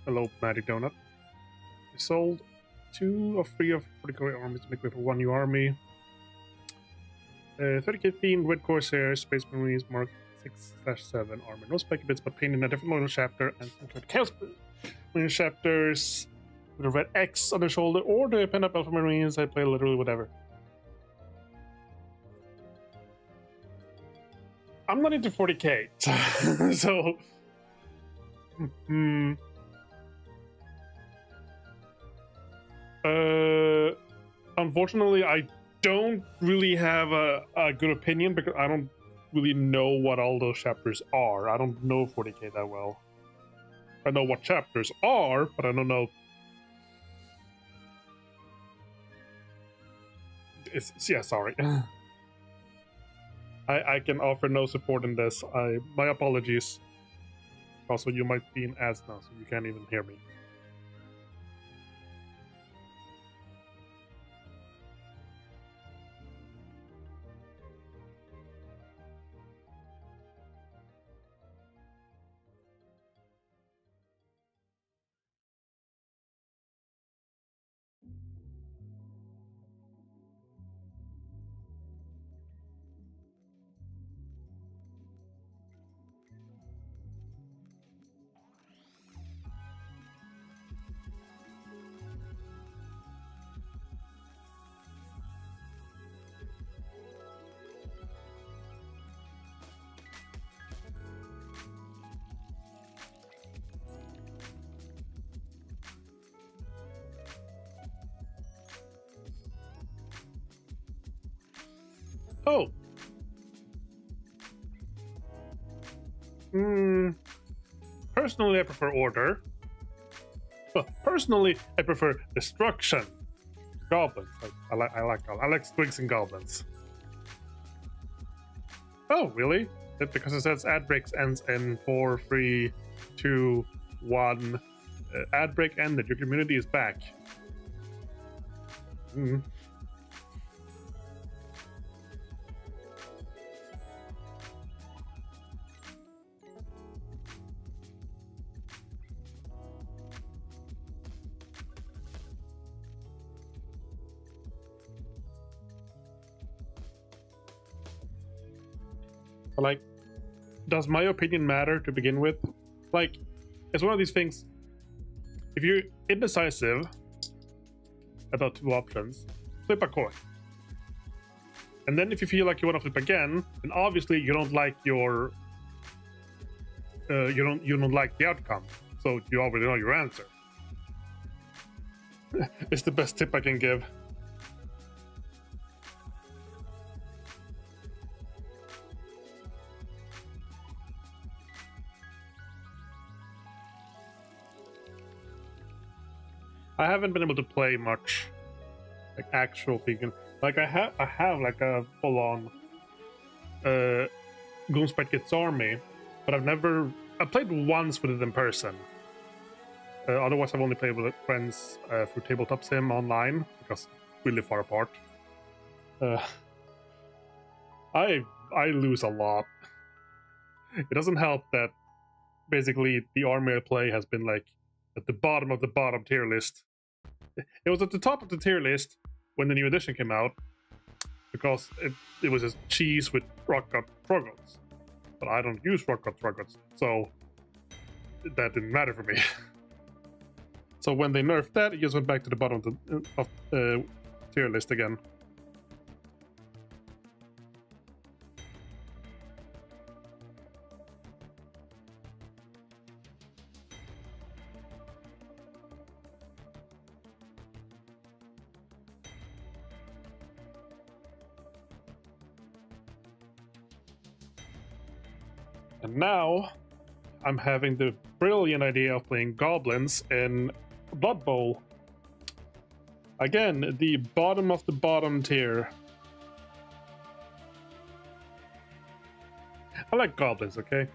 Hello, Magic Donut. We sold 2 of 3 of 40k armies to make way for 1 new army. 30k themed Red Corsairs, Space Marines, Mark 6/7 armor. No spiky bits, but painted in a different loyal chapter and some kind of Chaos Marine chapters with a red X on their shoulder, or do I pen up Alpha Marines? I play literally whatever. I'm not into 40k, so. Unfortunately, I don't really have a good opinion because I don't really know what all those chapters are. I don't know 40k that well. I know what chapters are, but I don't know. Yeah, sorry. I can offer no support in this. My apologies. Also, you might be in ads now, so you can't even hear me. Oh. Personally, I prefer order. Well, personally, I prefer destruction. Goblins. I like squigs and goblins. Oh, really? Because it says ad breaks ends in 4, 3, 2, 1. Ad break ended. Your community is back. Like, does my opinion matter to begin with? Like, it's one of these things. If you're indecisive about 2 options, flip a coin. And then if you feel like you want to flip again, then obviously you don't like your you don't like the outcome, so you already know your answer. It's the best tip I can give. I haven't been able to play much, like actual vegan. Like I have like a full-on Goonspite Kids army, but I played once with it in person. Otherwise, I've only played with friends through Tabletop Sim online because we live far apart. I lose a lot. It doesn't help that basically the army I play has been like at the bottom of the bottom tier list. It was at the top of the tier list when the new edition came out because it was just cheese with Rock-Cut Troggoths. But I don't use Rock-Cut Troggoths, so that didn't matter for me. So when they nerfed that, it just went back to the bottom of the tier list again. And now, I'm having the brilliant idea of playing goblins in Blood Bowl. Again, the bottom of the bottom tier. I like goblins, okay?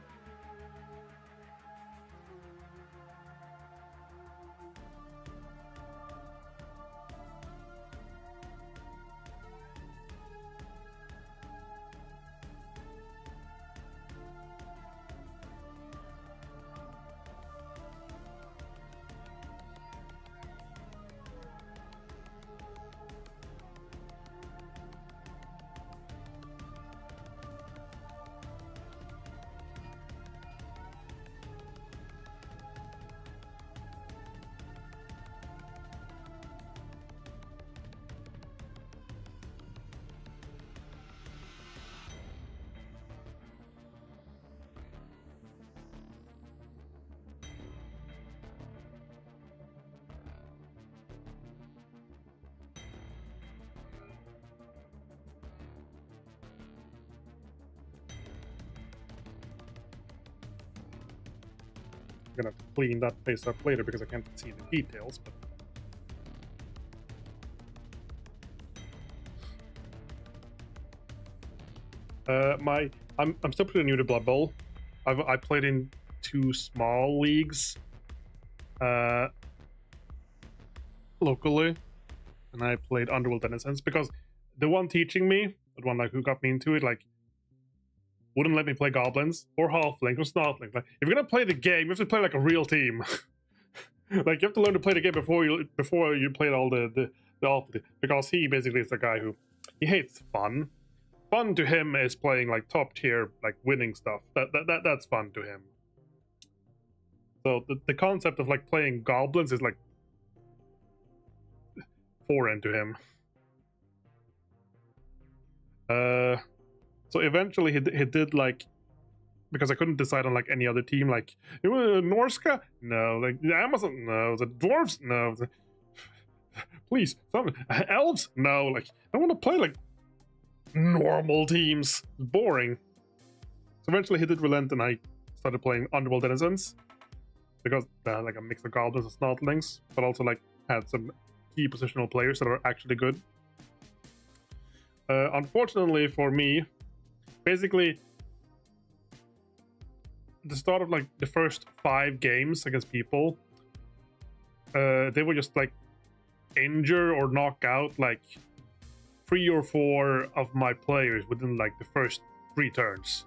I'm gonna have to clean that place up later because I can't see the details. But I'm still pretty new to Blood Bowl. I played in 2 small leagues locally, and I played Underworld Denizens because the one teaching me, the one like who got me into it, like wouldn't let me play goblins or halflings or snotlings. Like, if you're gonna play the game, you have to play like a real team. Like, you have to learn to play the game before you play all the because he basically is the guy who he hates fun. Fun to him is playing like top tier, like winning stuff. That's fun to him. So the concept of like playing goblins is like foreign to him. So eventually he did like, because I couldn't decide on like any other team, like Norska, no, like the Amazon, no, the dwarves, no, please, some elves, no, like I want to play like normal teams. It's boring. So eventually he did relent, and I started playing Underworld Denizens because like a mix of goblins and snotlings, but also like had some key positional players that are actually good. Unfortunately for me, basically the start of like the first 5 games against people, they were just like injure or knock out like 3 or 4 of my players within like the first 3 turns,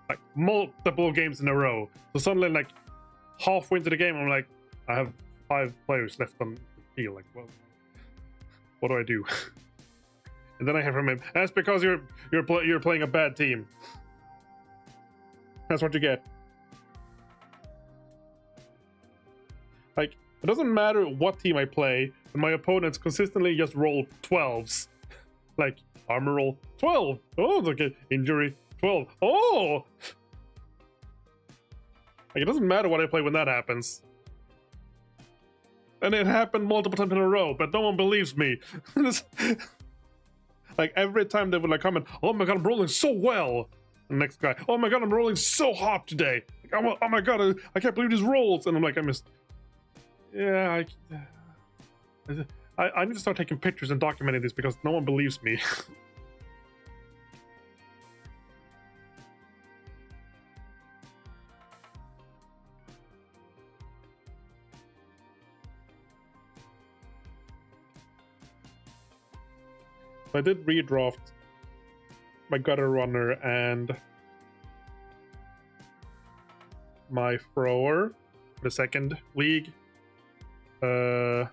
like multiple games in a row. So suddenly, like halfway into the game, I'm like, I have 5 players left on the field. Like, well, what do I do? And then I hear from him, that's because you're playing a bad team. That's what you get. Like, it doesn't matter what team I play, and my opponents consistently just roll 12s. Like, armor roll 12. Oh, look at injury 12. Oh! Like, it doesn't matter what I play when that happens. And it happened multiple times in a row, but no one believes me. Like, every time they would like comment, oh my god, I'm rolling so well. The next guy, oh my god, I'm rolling so hot today. Like, oh my god, I can't believe these rolls. And I'm like, I missed. Yeah, I need to start taking pictures and documenting this because no one believes me. I did redraft my Gutter Runner and my Thrower for the second league. To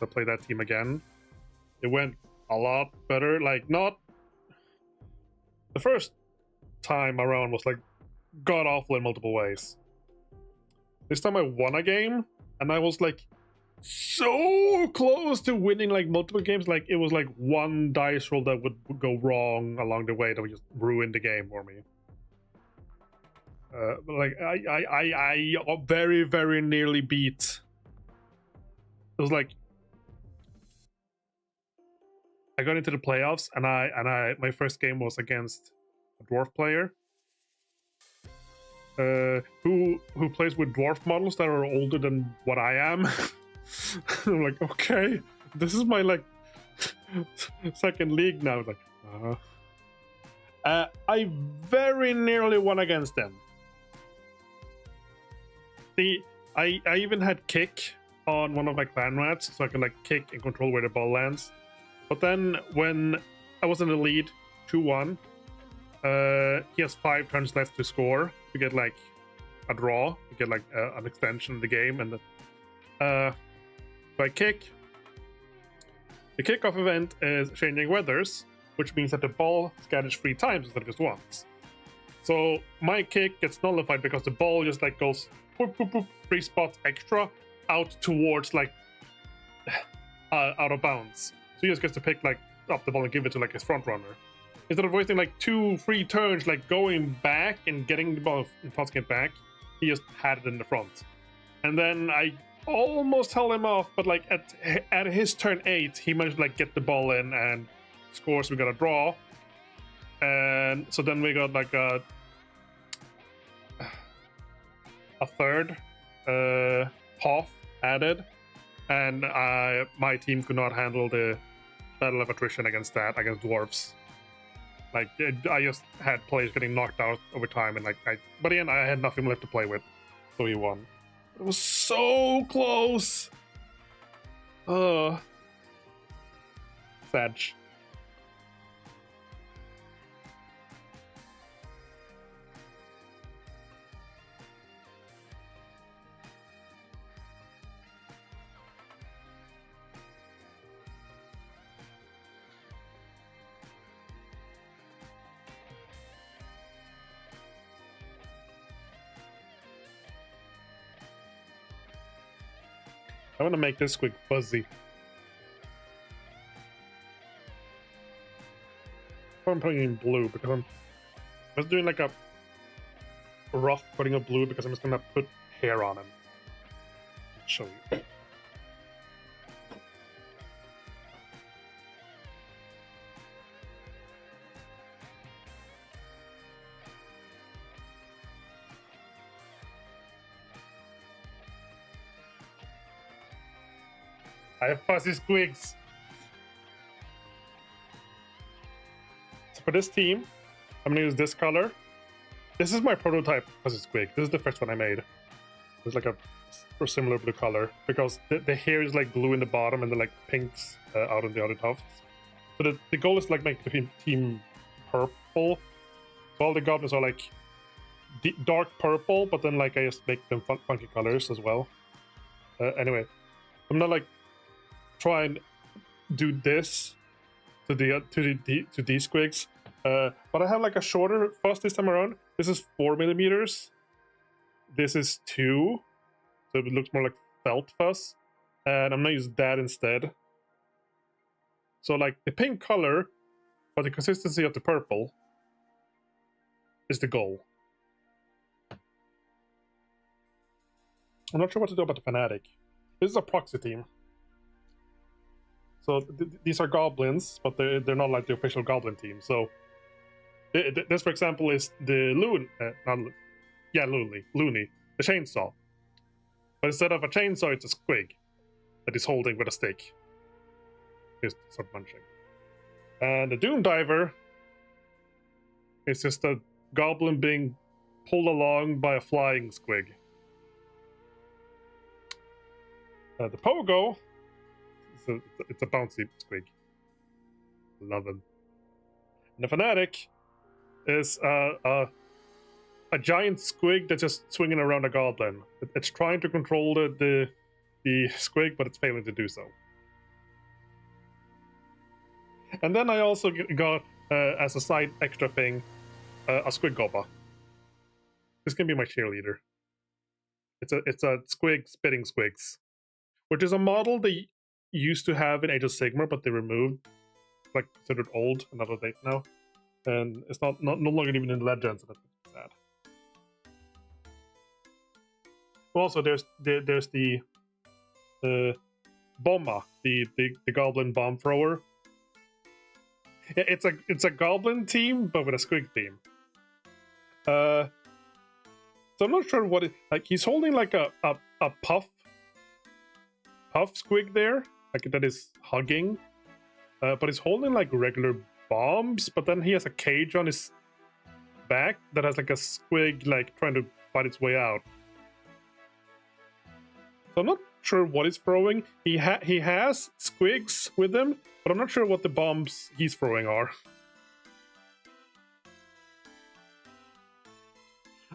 play that team again. It went a lot better. Like, not the first time around was like god awful in multiple ways. This time I won a game, and I was like so close to winning like multiple games. Like, it was like one dice roll that would go wrong along the way that would just ruin the game for me. But like I very, very nearly beat. It was like I got into the playoffs, and my first game was against a dwarf player who plays with dwarf models that are older than what I am. I'm like, okay, this is my like second league now. Like, I very nearly won against them. See, I even had kick on one of my clan rats, so I could like kick and control where the ball lands. But then when I was in the lead 2-1, he has 5 turns left to score to get like a draw, to get like an extension of the game. And so I kick. The kickoff event is changing weathers, which means that the ball scatters 3 times instead of just once. So my kick gets nullified because the ball just like goes boop, boop, boop, 3 spots extra out towards like out of bounds. So he just gets to pick like up the ball and give it to like his front runner. Instead of wasting like 2 free turns like going back and getting the ball and tossing it back, he just had it in the front. And then I almost held him off, but like at his turn 8, he managed to like get the ball in and score, so we got a draw. And so then we got like a a third Hoth added, and my team could not handle the battle of attrition against dwarves. Like, I just had players getting knocked out over time, and but again, I had nothing left to play with, so he won. It was so close. Sad. I want to make this quick fuzzy. I'm putting in blue because I'm just doing like a rough coating of blue because I'm just gonna put hair on him. I'll show you. I have fuzzy squigs. So for this team, I'm gonna use this color. This is my prototype fuzzy squig. This is the first one I made. It's like a similar blue color because the hair is like blue in the bottom and then like pinks out on the other tufts. So the goal is to like make the team purple. So all the goblins are like dark purple, but then like I just make them funky colors as well. Anyway, I'm not like try and do this to these squigs, but I have like a shorter fuzz this time around. This is 4 millimeters. This is 2, so it looks more like felt fuzz, and I'm gonna use that instead. So like the pink color, but the consistency of the purple is the goal. I'm not sure what to do about the Fanatic. This is a proxy team. So these are goblins, but they're not like the official goblin team. So this, for example, is the Looney, the chainsaw. But instead of a chainsaw, it's a squig that is holding with a stick. Just start munching. And the Doom Diver is just a goblin being pulled along by a flying squig. The Pogo. It's a bouncy squig. Love him. And the Fanatic is a giant squig that's just swinging around a goblin. It's trying to control the squig, but it's failing to do so. And then I also got, as a side extra thing, a squig gobba. This can be my cheerleader. It's a squig spitting squigs, which is a model they used to have in Age of Sigmar, but they removed. It's like considered old and out of date now, and it's no longer even in Legends. And that's sad. Also, there's the Bomba, the goblin bomb thrower. It's a goblin team, but with a squig theme. So I'm not sure what it like. He's holding like a puff squig there, like that is hugging, but he's holding like regular bombs. But then he has a cage on his back that has like a squig like trying to fight its way out. So I'm not sure what he's throwing. He has squigs with him, but I'm not sure what the bombs he's throwing are.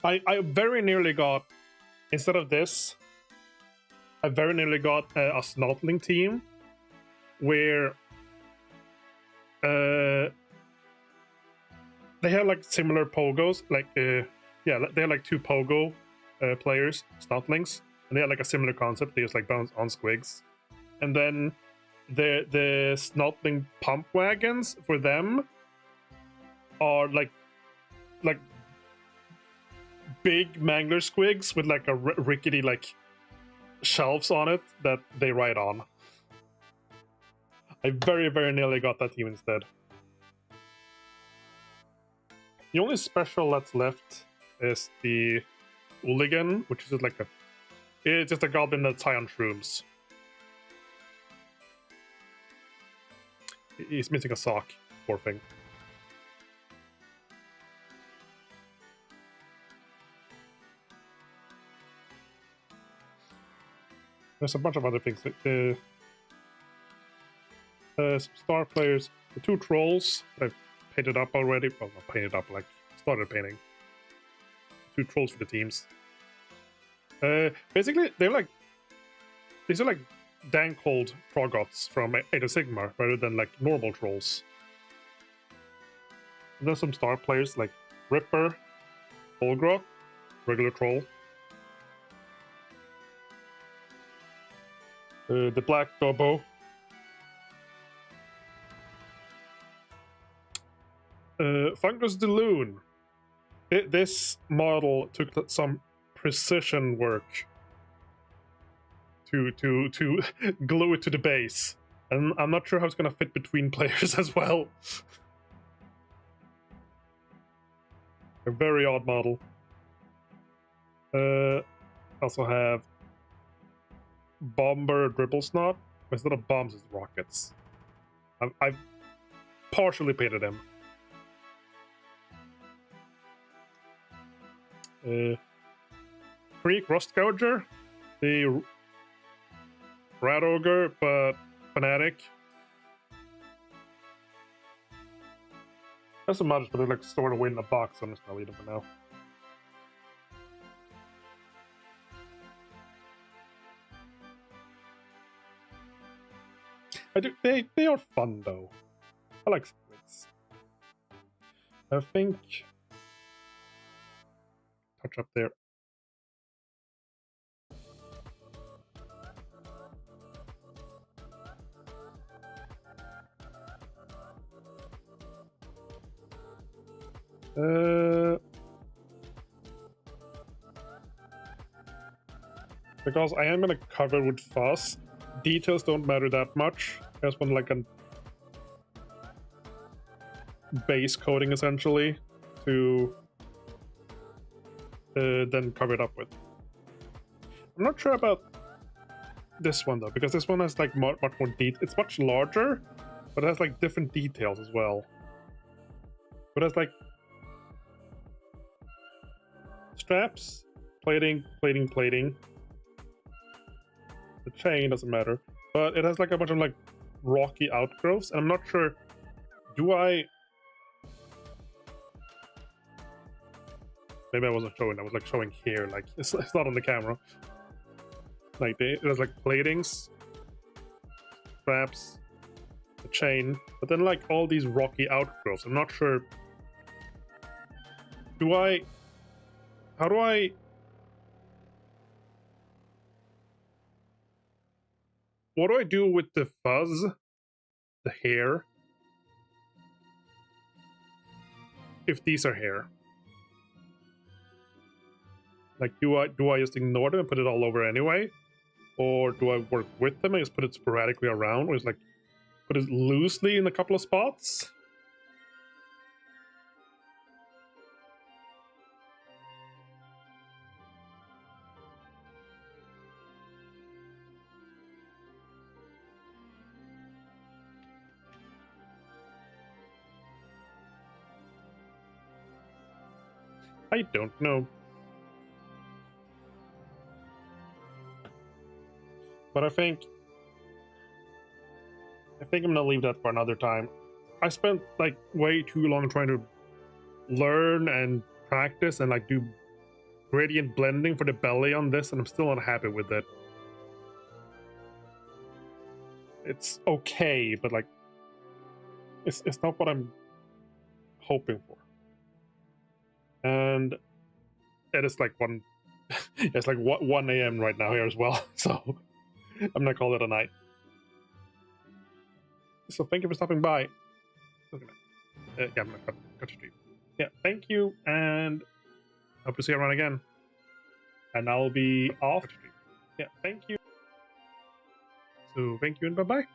I very nearly got, instead of this, I very nearly got a Snotling team where they have like similar pogos, like they have like 2 pogo players, Snotlings, and they have like a similar concept. They just like bounce on squigs, and then the Snotling pump wagons for them are like big mangler squigs with like a rickety like shelves on it that they ride on. I very nearly got that team instead. The only special that's left is the Hooligan, which is like it's just a goblin that's high on shrooms. He's missing a sock, poor thing. There's a bunch of other things. Some star players, the 2 trolls that I've painted up already. Well, not painted up, like started painting. 2 trolls for the teams. Basically, these are like dank cold Troggoths from Age of Sigmar rather than like normal trolls. And there's some star players like Ripper, Olgroth, regular troll. The Black Gobbo. Fungus the Loon. This model took some precision work to glue it to the base, and I'm not sure how it's gonna fit between players as well. A very odd model. Also have Bomber Dribblesnot. Instead of bombs, it's rockets. I've partially painted him. Creek Rustgouger, the Rat Ogre, but fanatic. That's a much, but they're like stored away in a box, so I'm just gonna leave them for now. They are fun though. I like squids. I think touch up there. Because I am gonna cover with fuzz. Details don't matter that much. I just want like a base coating essentially to then cover it up with. I'm not sure about this one though, because this one has like much more detail. It's much larger, but it has like different details as well. But it has like straps, plating. The chain doesn't matter, but it has like a bunch of like rocky outgrowths, and I'm not sure. Maybe I wasn't showing. I was like showing here. Like it's not on the camera. Like it has like platings, straps, a chain, but then like all these rocky outgrowths. I'm not sure. How do I? What do I do with the fuzz, the hair, if these are hair? Like, do I just ignore them and put it all over anyway? Or do I work with them and just put it sporadically around? Or just like, put it loosely in a couple of spots? I don't know. But I think I'm gonna leave that for another time. I spent like way too long trying to learn and practice and like do gradient blending for the belly on this, and I'm still not happy with it. It's okay, but like it's not what I'm hoping for. And it is like it's like 1 a.m. right now here as well, so I'm gonna call it a night. So thank you for stopping by. Yeah, I'm gonna cut your stream. Yeah, thank you, and hope to see you around again. And I'll be off. Yeah, thank you. So thank you and bye-bye.